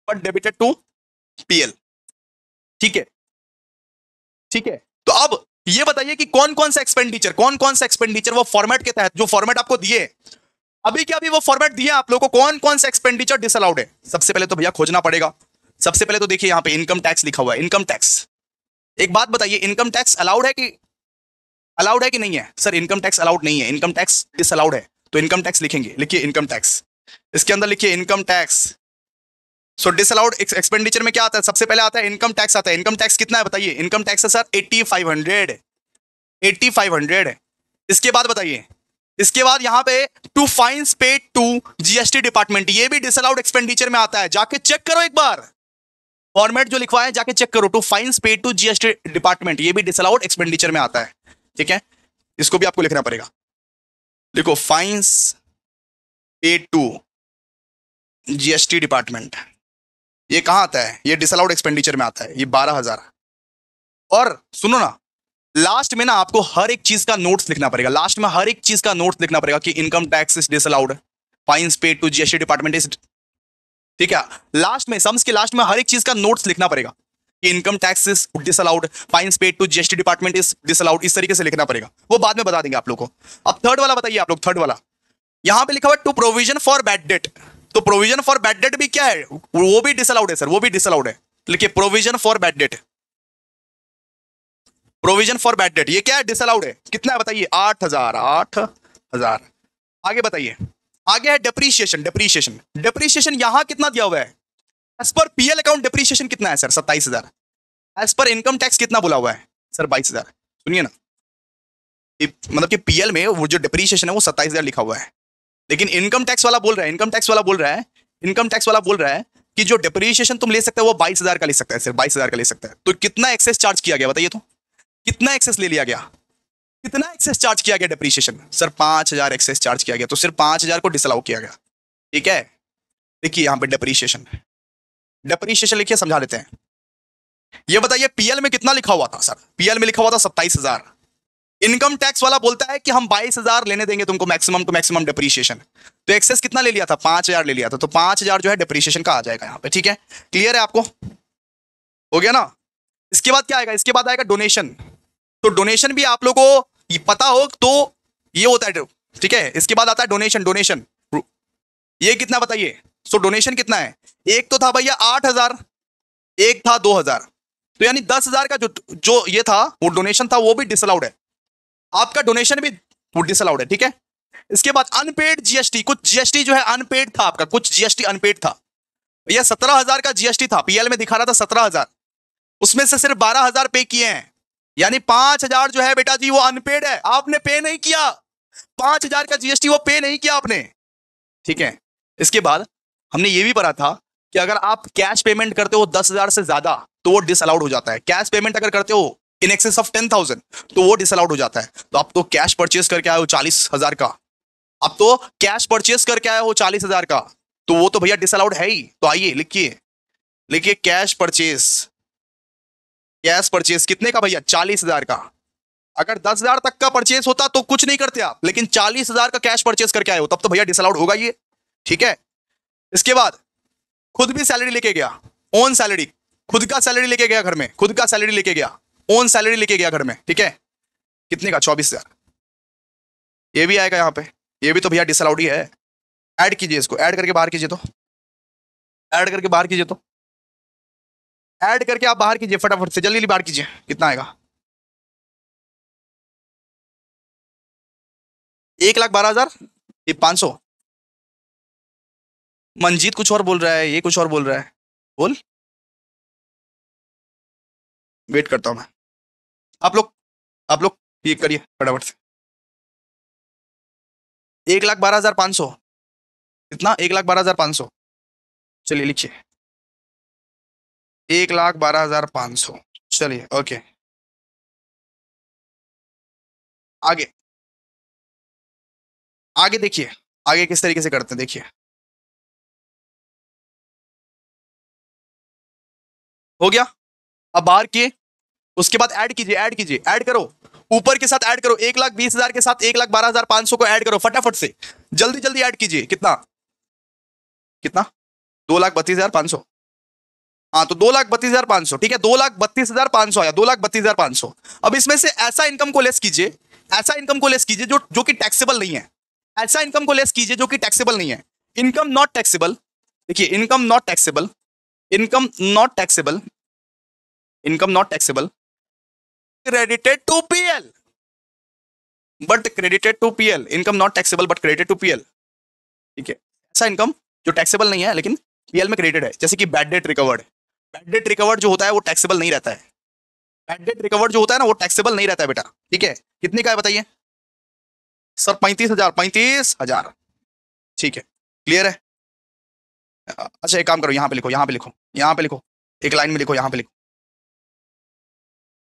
but debited to PL. ठीक है, ठीक है। तो अब ये बताइए कि कौन कौन सा एक्सपेंडिचर, कौन कौन सा एक्सपेंडिचर वो फॉर्मेट के तहत, जो फॉर्मेट आपको दिए अभी क्या, अभी वो फॉर्मेट दिए आप लोगों को, कौन कौन सा एक्सपेंडिचर डिसअलाउड है? सबसे पहले तो भैया खोजना पड़ेगा। सबसे पहले तो देखिए यहां पे इनकम टैक्स लिखा हुआ है, इनकम टैक्स। एक बात बताइए, इनकम टैक्स अलाउड है कि, अलाउड है कि नहीं है? सर इनकम टैक्स अलाउड नहीं है, इनकम टैक्स डिसअलाउड है। तो इनकम टैक्स लिखेंगे, लिखिए इनकम टैक्स, इसके अंदर लिखिए इनकम टैक्स। सो डिसअलाउड एक्सपेंडिचर में क्या आता है? सबसे पहले आता है इनकम टैक्स आता है। इनकम टैक्स कितना है बताइए? इनकम टैक्स है सर 8500, 8500। इसके बाद बताइए, इसके बाद यहां पे to fines paid to GST department, ये भी डिसअलाउड एक्सपेंडिचर में आता है। जाके चेक करो एक बार, फॉर्मेट जो लिखवा है जाके चेक करो, to fines paid to GST department, ये भी डिसअलाउड एक्सपेंडिचर में आता है। ठीक है, इसको भी आपको लिखना पड़ेगा। देखो fines paid to GST department, ये कहां आता है? ये डिसअलाउड एक्सपेंडिचर में आता है, ये 12,000। और सुनो ना, लास्ट में ना आपको हर एक चीज का नोट्स लिखना पड़ेगा, लास्ट में हर एक चीज का नोट्स लिखना पड़ेगा कि income tax is disallowed, fines paid to GST department is, ठीक है। लास्ट में, सम्स के लास्ट में हर एक चीज का नोट्स लिखना पड़ेगा कि income tax is disallowed, fines paid to GST department is disallowed, इस तरीके से लिखना पड़ेगा। वो बाद में बता देंगे आप लोग को। अब थर्ड वाला बताइए आप लोग, थर्ड वाला यहां पे लिखा हुआ two provision for bad debt. तो प्रोविजन फॉर बैड डेट भी क्या है? वो भी डिसअलाउड है सर, वो भी डिसअलाउड है। लिखिए provision for bad date, provision for bad date, ये क्या है? डिसअलाउड है। कितना है बताइए? 8,000, 8,000। आगे बताइए, आगे है डेप्रीशिएशन, डेप्रीशिएशन, डेप्रीशिएशन यहां कितना दिया हुआ है? As per PL account depreciation कितना है sir? 27,000। As per income tax कितना बोला हुआ है सर? 22,000। सुनिए ना, मतलब कि पीएल में वो जो डेप्रीशिएशन है वो 27,000 लिखा हुआ है, लेकिन इनकम टैक्स वाला बोल रहा है, इनकम टैक्स वाला बोल रहा है, इनकम टैक्स वाला बोल रहा है कि जो डेप्रीशिएशन तुम ले सकते हो वो 22,000 का ले सकता है, सिर्फ 22,000 का ले सकता है। तो कितना एक्सेस चार्ज किया गया बताइए? तो कितना एक्सेस ले लिया गया? कितना एक्सेस चार्ज किया गया डेप्रीशिएशन? सर 5,000 एक्सेस चार्ज किया गया, तो सिर्फ 5,000 को डिसअलाउ किया गया। ठीक है, देखिए यहां पे डेप्रीशिएशन, डेप्रीशिएशन लिखिए, समझा देते हैं। ये बताइए पीएल में कितना लिखा हुआ था सर? पीएल में लिखा हुआ था 27,000। इनकम टैक्स वाला बोलता है कि हम 22,000 लेने देंगे तुमको मैक्सिमम टू मैक्सिमम डेप्रीशिएशन। तो एक्सेस कितना ले लिया था? 5,000 ले लिया था, तो 5,000 जो है डेप्रीशिएशन का आ जाएगा यहाँ पे। ठीक है, क्लियर है आपको? हो गया ना? इसके बाद क्या आएगा? इसके बाद आएगा डोनेशन। तो डोनेशन भी आप लोग को ये पता हो तो ये होता है, ठीक है। इसके बाद आता है डोनेशन, डोनेशन ये कितना बताइए? सो डोनेशन कितना है? एक तो था भैया 8,000, एक था 2,000, तो यानी 10,000 का जो जो ये था वो डोनेशन था, वो भी डिसअलाउड है। आपका डोनेशन भी वो डिसअलाउड है। ठीक है, इसके बाद अनपेड जीएसटी, कुछ जीएसटी जो है अनपेड था आपका, कुछ जीएसटी अनपेड था। भैया 17,000 का जीएसटी था, पीएल में दिखा रहा था 17,000, उसमें से सिर्फ 12,000 पे किए हैं, यानी 5,000 जो है बेटा जी वो अनपेड है, आपने पे नहीं किया। 5,000 का जीएसटी वो पे नहीं किया आपने। ठीक है, इसके बाद हमने ये भी पढ़ा था कि अगर आप कैश पेमेंट करते हो 10,000 से ज्यादा तो वो डिसअलाउड हो जाता है। कैश पेमेंट अगर करते हो इन एक्सेस ऑफ 10,000 तो वो डिसअलाउड हो जाता है। तो आप तो कैश परचेज करके आए हो 40,000 का, आप तो कैश परचेज करके आए हो 40,000 का, तो वो तो भैया डिसअलाउड है ही। तो आइए लिखिए, लिखिए कैश परचेज, कैश परचेज कितने का भैया? 40,000 का। अगर 10,000 तक का परचेज होता तो कुछ नहीं करते आप, लेकिन 40,000 का कैश परचेज करके आए हो तब तो भैया डिसअलाउड होगा ये। ठीक है, इसके बाद खुद भी सैलरी लेके गया, ओन सैलरी, खुद का सैलरी लेके गया घर में, खुद का सैलरी लेके गया, ओन सैलरी लेके गया घर में। ठीक है, कितने का? 24,000। ये भी आएगा यहाँ पे, ये भी तो भैया डिसअलाउड ही है। ऐड कीजिए, इसको ऐड करके बाहर कीजिए, तो ऐड करके बाहर कीजिए, तो ऐड करके आप बाहर कीजिए फटाफट से, जल्दी बाहर कीजिए। कितना आएगा? 1,12,000, ये 500। मंजीत कुछ और बोल रहा है, ये कुछ और बोल रहा है। बोल, वेट करता हूं मैं। आप लोग, आप लोग ये करिए फटाफट से। 1,12,500, कितना? 1,12,500। चलिए लिखिए 1,12,500। चलिए ओके। आगे आगे देखिए, आगे किस तरीके से करते हैं देखिए। हो गया। अब बाहर किए, उसके बाद ऐड कीजिए, ऐड कीजिए, ऐड करो, ऊपर के साथ ऐड करो, 1,20,000 के साथ 1,12,500 को ऐड करो फटाफट से, जल्दी जल्दी ऐड कीजिए। कितना कितना 2,32,500। हाँ तो 2,32,500, ठीक है, 2,32,500 आया, 2,32,500। अब इसमें से ऐसा इनकम को लेस कीजिए, ऐसा इनकम को लेस कीजिए जो जो कि टैक्सेबल नहीं है, ऐसा इनकम को लेस कीजिए जो कि टैक्सेबल नहीं है। इनकम नॉट टैक्सेबल, देखिए income not taxable, income not taxable, income not taxable, credited to PL, but credited to PL, income not taxable but credited to PL, ठीक है। ऐसा इनकम जो टैक्सेबल नहीं है लेकिन पीएल में क्रेडिटेड है, जैसे कि bad debt recovered, bad debt recovered जो होता है वो टैक्सेबल नहीं रहता है, बैड डेट रिकवर्ड जो होता है ना वो टैक्सेबल नहीं रहता है बेटा, ठीक है। कितने का है बताइए सर? 35,000, 35,000, ठीक है, क्लियर है। अच्छा एक काम करो, यहाँ पे लिखो, यहाँ पे लिखो, यहाँ पे लिखो, एक लाइन में लिखो, यहाँ पे लिखो।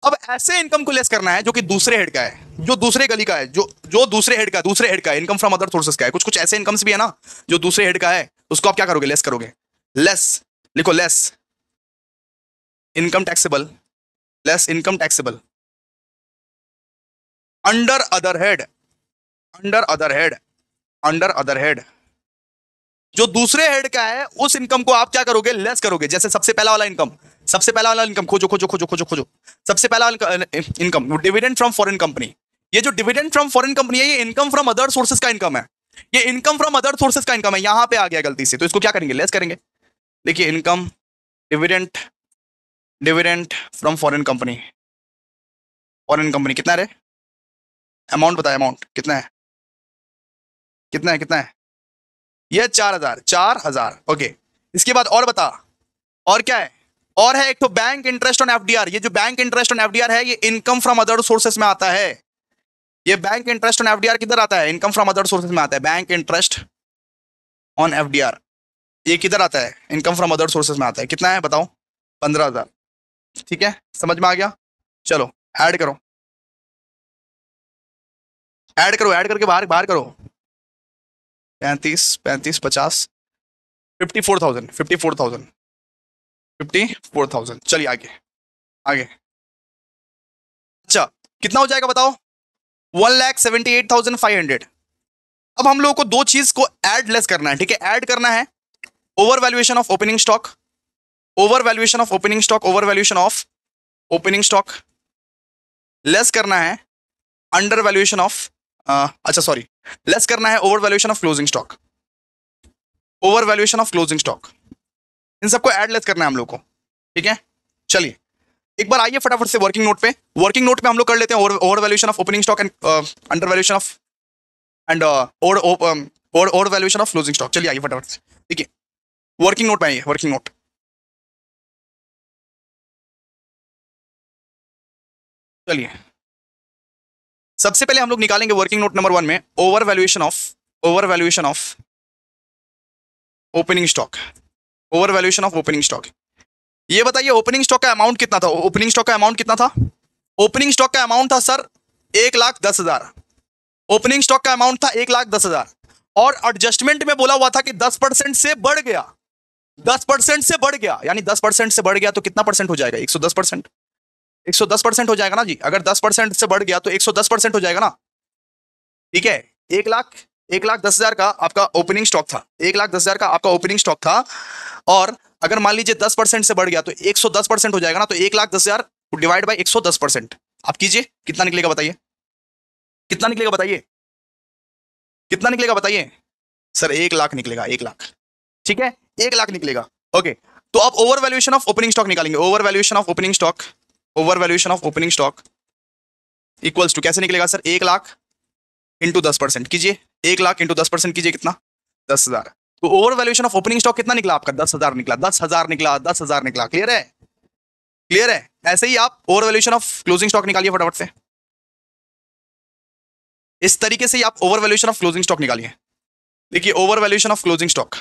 अब ऐसे इनकम को लेस करना है जो कि दूसरे हेड का है, जो दूसरे गली का है, जो जो दूसरे हेड का है, इनकम फ्रॉम अदर सोर्सेस का है। कुछ कुछ ऐसे इनकम्स भी है ना जो दूसरे हेड का है, उसको आप क्या करोगे? लेस करोगे। लेस लिखो, less income taxable, less income taxable under other head, under other head, under other head, जो दूसरे हेड का है उस इनकम को आप क्या करोगे? लेस करोगे। जैसे सबसे पहला वाला इनकम, सबसे पहला वाला इनकम खोजो खोजो खोजो खोजो खोजो, सबसे पहला income dividend from foreign company. ये जो डिविडेंड फ्रॉम फॉरेन कंपनी है ये इनकम फ्रॉम अदर सोर्सेज का इनकम है, ये इनकम फ्रॉम अदर सोर्सेज का इनकम है। यहां पे आ गया गलती से, तो इसको क्या करेंगे? लेस करेंगे। देखिए income dividend, dividend from foreign company, foreign company कितना है? अमाउंट बताया, अमाउंट कितना है? कितना है? कितना है? ये 4,000, 4,000, ओके। इसके बाद और बता, और क्या है? और है एक तो बैंक इंटरेस्ट ऑन एफडीआर। ये जो बैंक इंटरेस्ट ऑन एफडीआर है ये इनकम फ्रॉम अदर सोर्सेस में आता है। ये बैंक इंटरेस्ट ऑन एफडीआर किधर आता है? इनकम फ्रॉम अदर सोर्सेस में आता है। बैंक इंटरेस्ट ऑन एफडीआर ये किधर आता है? इनकम फ्रॉम अदर सोर्सेस में आता है। कितना है बताओ? 15,000, ठीक है, समझ में आ गया। चलो ऐड करो, ऐड करो, ऐड करके बाहर बाहर करो। 35, 35, 50, 54,000, 54,000, 54,000। चलिए आगे, आगे। अच्छा कितना हो जाएगा बताओ? 1,78,500। अब हम लोगों को दो चीज को ऐड लेस करना है, ठीक है। ऐड करना है over valuation of opening stock, over valuation of opening stock, over valuation of opening stock, less करना है अंडर वैल्यूएशन ऑफ, अच्छा सॉरी, लेस करना है over valuation of closing stock, over valuation of closing stock. इन सबको ऐड लेस करना है हम लोग को, ठीक है। चलिए एक बार आइए फटाफट से वर्किंग नोट पे, वर्किंग नोट पे हम लोग कर लेते हैं over valuation of opening stock and under valuation of and over valuation of closing stock. चलिए आइए फटाफट से, ठीक है, वर्किंग नोट पे आइए, वर्किंग नोट। चलिए सबसे पहले हम लोग निकालेंगे वर्किंग नोट नंबर 1 में over valuation of, over valuation of opening stock, over valuation of opening stock. ये बताइए ओपनिंग स्टॉक का अमाउंट कितना था? ओपनिंग स्टॉक का अमाउंट कितना था? ओपनिंग स्टॉक का अमाउंट था सर 1,10,000। ओपनिंग स्टॉक का अमाउंट था 1,10,000 और एडजस्टमेंट में बोला हुआ था कि 10% से बढ़ गया, 10% से बढ़ गया, यानी 10% से बढ़ गया तो कितना परसेंट हो जाएगा? 110%, 110% हो जाएगा ना जी। अगर 10% से बढ़ गया तो 110% हो जाएगा ना, ठीक है। 1,10,000 का आपका ओपनिंग स्टॉक था, 1,10,000 का आपका ओपनिंग स्टॉक था, और अगर मान लीजिए 10% से बढ़ गया तो 110% हो जाएगा ना। तो 1,10,000 डिवाइड बाई 110% आप कीजिए, कितना निकलेगा बताइए? कितना निकलेगा बताइए? कितना निकलेगा बताइए? सर 1,00,000 निकलेगा, 1,00,000, ठीक है, 1,00,000 निकलेगा। ओके, तो आप over valuation of opening stock निकालेंगे। Over valuation of opening stock, over valuation of opening stock equals to कैसे निकलेगा सर? 1,00,000 इंटू 10% कीजिए, 1,00,000 इंटू 10% कीजिए, कितना? 10,000। तो over valuation of opening stock कितना निकला आपका? 10,000 निकला, 10,000 निकला, 10,000 निकला। क्लियर है? क्लियर है? ऐसे ही आप over valuation of closing stock निकालिए फटाफट से। इस तरीके से ही आप over valuation of closing stock निकालिए। देखिए over valuation of closing stock,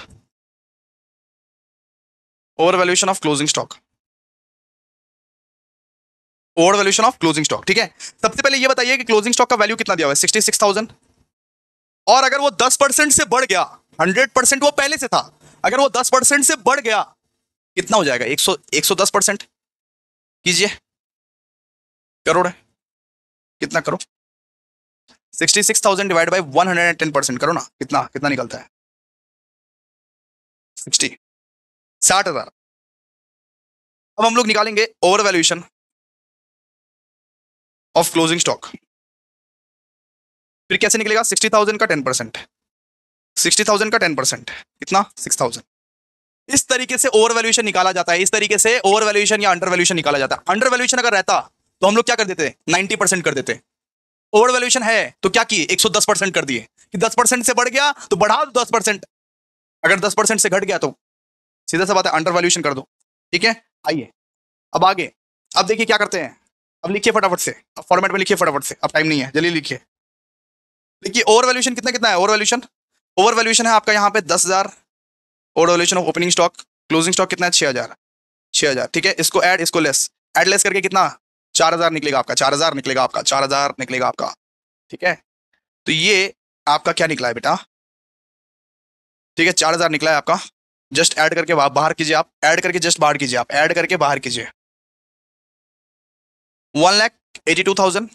over valuation of closing stock, over valuation of closing stock, ठीक है। सबसे पहले ये बताइए कि क्लोजिंग स्टॉक का वैल्यू कितना दिया हुआ है, 66,000, और अगर वो 10% से बढ़ गया, 100% वो पहले से था, अगर वो 10% से बढ़ गया कितना हो जाएगा, 110% कीजिए, करोड़ है, कितना करो, 66,000 डिवाइड बाई 110% करो ना, कितना कितना निकलता है, 60,000। अब हम लोग निकालेंगे over valuation of closing stock. फिर कैसे निकलेगा, 60,000 का 10%, 60,000 का 10% कितना, 6,000। इस तरीके से ओवर वैल्यूएशन निकाला जाता है, इस तरीके से ओवर वैल्यूएशन या अंडर वैल्यूएशन निकाला जाता है। अंडर वैल्यूएशन अगर रहता तो हम लोग क्या कर देते, 90% कर देते। ओवर वैल्यूएशन है तो क्या किए, 110% कर दिए, कि 10% से बढ़ गया तो बढ़ा दो 10%, अगर 10% से घट गया तो सीधा सा बात है अंडर वैल्यूएशन कर दो, ठीक है। आइए अब आगे, अब देखिए क्या करते हैं, अब लिखिए फटाफट से, अब फॉर्मेट में लिखिए फटाफट से, अब टाइम नहीं है, जल्दी लिखिए। देखिए ओवर वैल्यूएशन कितना कितना है, ओवर वैल्यूएशन है आपका यहाँ पे 10,000, over valuation of opening stock, closing stock कितना है, 6,000, 6,000, ठीक है। इसको ऐड, इसको लेस, ऐड लेस करके कितना, 4,000 निकलेगा आपका, 4,000 निकलेगा आपका, 4,000 निकलेगा आपका, ठीक है। तो ये आपका क्या निकला है बेटा, ठीक है, 4,000 निकला है आपका। जस्ट ऐड करके बाहर कीजिए, आप ऐड करके जस्ट बाहर कीजिए, आप ऐड करके बाहर कीजिए, 1,82,000,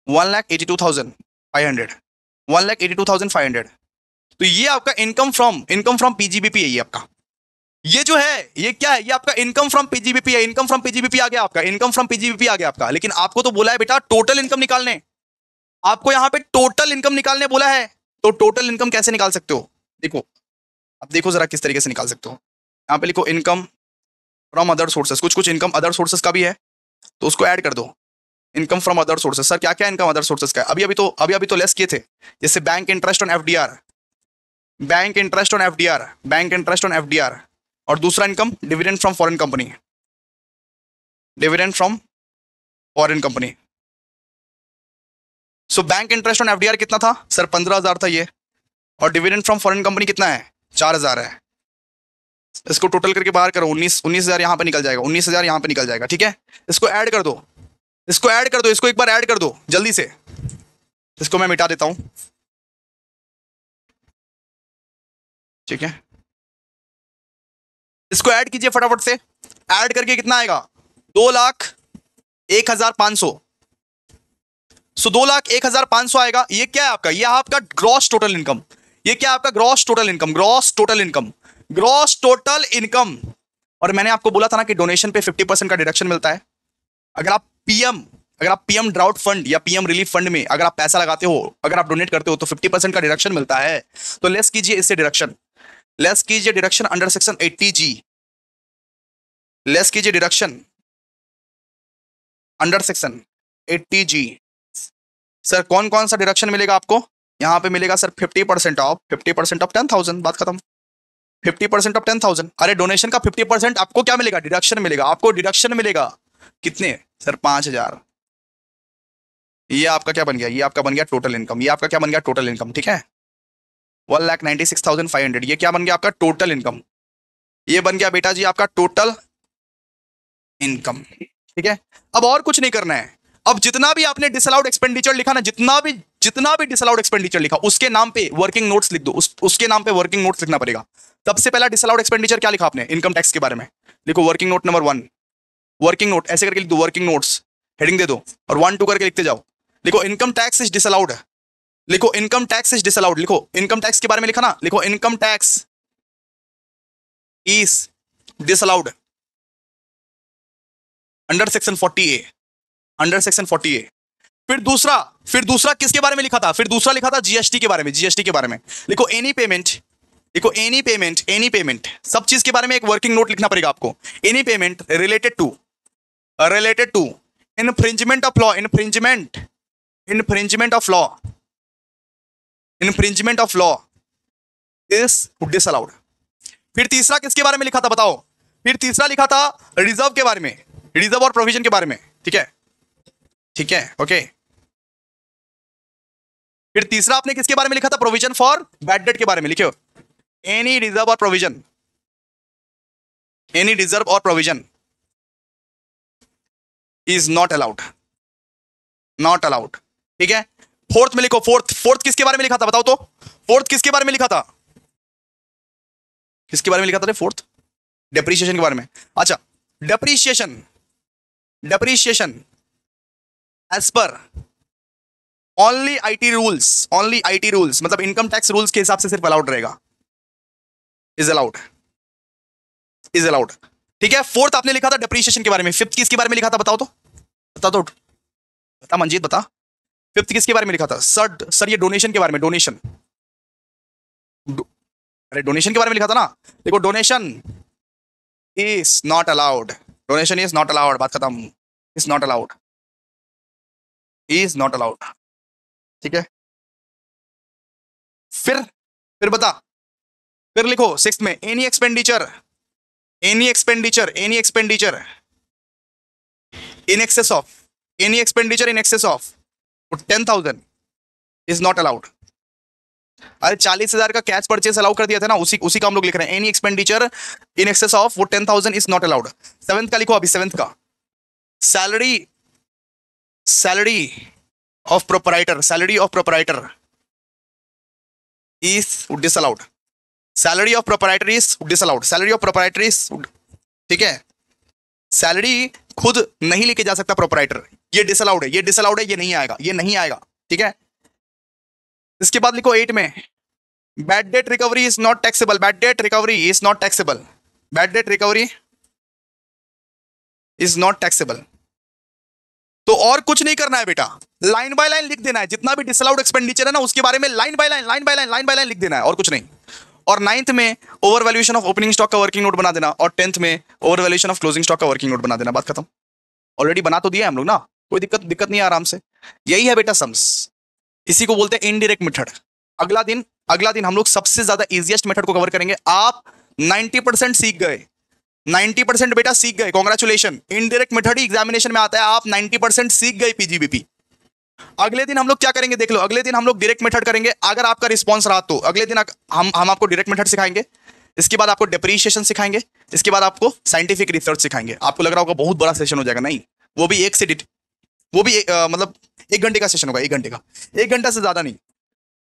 1,82,500, 1,82,500। तो ये आपका इनकम फ्रॉम पीजीबीपी है, ये आपका, ये जो है ये क्या है, ये आपका इनकम फ्रॉम पीजीबीपी है, इनकम फ्रॉम पीजीबीपी आ गया आपका, इनकम फ्रॉम पीजीबीपी आ गया आपका। लेकिन आपको तो बोला है बेटा टोटल इनकम निकालने, आपको यहां पे टोटल इनकम निकालने बोला है, तो टोटल इनकम कैसे निकाल सकते हो, देखो, अब देखो जरा किस तरीके से निकाल सकते हो। यहां पे लिखो इनकम फ्रॉम अदर सोर्सेस, कुछ कुछ इनकम अदर सोर्सेस का भी है, तो उसको ऐड कर दो। Income from other sources, sir क्या क्या इनकम अदर सोर्सेस का है, अभी तो लेस किए थे, जैसे bank interest on FDR, bank interest on FDR, bank interest on FDR, और दूसरा income dividend from foreign company, dividend from foreign company. So bank interest on FDR कितना था सर, 15,000 था ये, और डिविडेंड फ्रॉम फॉरेन कंपनी कितना है, 4,000 है। इसको टोटल करके बाहर करो, 19,000 यहां पे निकल जाएगा, 19,000 यहां पे निकल जाएगा, ठीक है। इसको ऐड कर दो, इसको ऐड कर दो, इसको एक बार ऐड कर दो जल्दी से, इसको मैं मिटा देता हूं, ठीक है। इसको ऐड कीजिए फटाफट से, ऐड करके कितना आएगा, 2,01,500। सो 2,01,500 आएगा। ये क्या है आपका, ये आपका ग्रॉस टोटल इनकम, ये क्या आपका gross total income, gross total income, gross total income. और मैंने आपको बोला था ना कि डोनेशन पे 50% का डिडक्शन मिलता है। अगर आप पीएम ड्राउट फंड या पीएम रिलीफ फंड में अगर आप पैसा लगाते हो, अगर आप डोनेट करते हो तो 50% का डिडक्शन मिलता है। तो लेस कीजिए इससे डिडक्शन, लेस कीजिए deduction under section 80G, less कीजिए deduction under section 80G। Sir कौन कौन सा डिडक्शन मिलेगा आपको, यहां पे मिलेगा सर 50% ऑफ 10,000, बात खत्म। 50% ऑफ 10,000, अरे डोनेशन का 50% आपको क्या मिलेगा, डिडक्शन मिलेगा, आपको डिडक्शन मिलेगा कितने सर, 5,000। ये आपका क्या बन गया, ये आपका बन गया टोटल इनकम, ये आपका क्या बन गया टोटल इनकम, ठीक है। 1,96,500, ये क्या बन गया आपका टोटल इनकम, ये बन गया बेटा जी आपका टोटल इनकम, ठीक है। अब और कुछ नहीं करना है, अब जितना भी आपने डिसअलाउड एक्सपेंडिचर लिखा ना, जितना भी डिसअलाउड एक्सपेंडिचर लिखा उसके नाम पे वर्किंग नोट्स लिख दो, उसके नाम पे वर्किंग नोट्स लिखना पड़ेगा। सबसे पहला डिसअलाउड एक्सपेंडिचर क्या लिखा आपने, इनकम टैक्स के बारे में, लिखो working note number 1, working note ऐसे करके लिख दो, वर्किंग नोट्स हेडिंग दे दो, और 1 2 करके लिखते जाओ। लिखो इनकम टैक्स इज डिसअलाउड, लिखो इनकम टैक्स इज डिसअलाउड, लिखो इनकम टैक्स के बारे में लिखा ना, लिखो income tax is disallowed under section 40A, under section 40A। फिर दूसरा किसके बारे में लिखा था, फिर दूसरा लिखा था जीएसटी के बारे में, जीएसटी के बारे में लिखो एनी पेमेंट, लिखो एनी पेमेंट, सब चीज के बारे में एक वर्किंग नोट लिखना पड़ेगा आपको। Any payment related to infringement of law, infringement of law is disallowed. फिर तीसरा किसके बारे में लिखा था बताओ, फिर तीसरा लिखा था रिजर्व के बारे में, रिजर्व और प्रोविजन के बारे में, ठीक है, ठीक है, ओके। फिर तीसरा आपने किसके बारे में लिखा था, प्रोविजन फॉर बैड डेट के बारे में, लिखो एनी रिजर्व और प्रोविजन, एनी रिजर्व और provision is not allowed, not allowed. ठीक है, फोर्थ में लिखो, फोर्थ, फोर्थ किसके बारे में लिखा था बताओ तो, फोर्थ किसके बारे में लिखा था, किसके बारे में लिखा था रे फोर्थ? डेप्रीशिएशन के बारे में। अच्छा, depreciation, depreciation as per only IT rules, only IT rules, मतलब इनकम टैक्स रूल्स के हिसाब से सिर्फ अलाउड रहेगा, इज अलाउड, इज अलाउड। ठीक है, फोर्थ आपने लिखा था डेप्रीशिएशन के बारे में। फिफ्थ किसके बारे में लिखा था बताओ तो, बता दो, बता मंजीत बता, फिफ्थ किसके बारे में लिखा था? सर, सर ये डोनेशन के बारे में, डोनेशन, अरे डोनेशन के बारे में लिखा था ना। देखो, donation is not allowed, donation is not allowed, बात खत्म, is not allowed, is not allowed. ठीक है, फिर बता, फिर लिखो सिक्स्थ में, any expenditure, any expenditure, any expenditure in excess of, any expenditure in excess of 10,000 is not allowed. अरे 40,000 का कैश परचेस अलाउ कर दिया था ना, उसी का हम लोग लिख रहे हैं, any expenditure in excess of वो 10,000 इज नॉट अलाउड। सेवेंथ का लिखो अभी, सेवेंथ का, salary, salary of proprietor, salary of proprietor is disallowed, salary of proprietor is disallowed, salary of proprietor is, ठीक है, सैलरी खुद नहीं लेके जा सकता प्रोपराइटर, ये डिसअलाउड है, ये डिसअलाउड है, ये नहीं आएगा, ये नहीं आएगा। ठीक है, इसके बाद लिखो 8 में, bad debt recovery is not taxable, bad debt recovery is not taxable, bad debt recovery is not taxable. तो और कुछ नहीं करना है बेटा, लाइन बाय लाइन लिख देना है, जितना भी डिसअलाउड एक्सपेंडिचर है ना उसके बारे में line by line, line by line, line by line लिख देना है, और कुछ नहीं। और 9th में over valuation of opening stock का वर्किंग नोट बना देना, और 10th में over valuation of closing stock का वर्किंग नोट बना देना, बात खत्म। ऑलरेडी बना तो दिया है हम लोग ना, कोई दिक्कत नहीं है, आराम से। यही है बेटा सम्स, इसी को बोलते हैं इनडायरेक्ट मेथड। अगला दिन हम लोग सबसे ज्यादा इजीएस्ट मेथड को कवर करेंगे। आप 90% सीख गए, 90% बेटा सीख गए, कांग्रेचुलेशन। इनडायरेक्ट मेथड ही एग्जामिनेशन में आता है, आप 90% सीख गए पीजीबीपी। अगले दिन हम लोग क्या करेंगे देख लो, अगले दिन हम लोग डायरेक्ट मेथड करेंगे, अगर आपका रिस्पॉन्स रहा तो। अगले दिन हम आपको डायरेक्ट मेथड सिखाएंगे, इसके बाद आपको डेप्रीशिएशन सिखाएंगे, इसके बाद आपको साइंटिफिक रिसर्च सिखाएंगे। आपको लग रहा होगा बहुत बड़ा सेशन हो जाएगा, नहीं, वो भी मतलब 1 घंटे का सेशन होगा, 1 घंटे का, 1 घंटा से ज्यादा नहीं।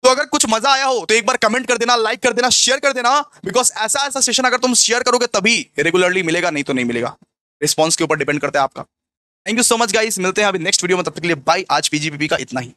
तो अगर कुछ मजा आया हो तो एक बार कमेंट कर देना, लाइक कर देना, शेयर कर देना, बिकॉज ऐसा सेशन अगर तुम शेयर करोगे तभी रेगुलरली मिलेगा, नहीं तो नहीं मिलेगा। रिस्पॉन्स के ऊपर डिपेंड करता है आपका। Thank you so much guys, मिलते हैं अभी नेक्स्ट वीडियो में, तब तक के लिए बाय। आज पीजीबीपी का इतना ही।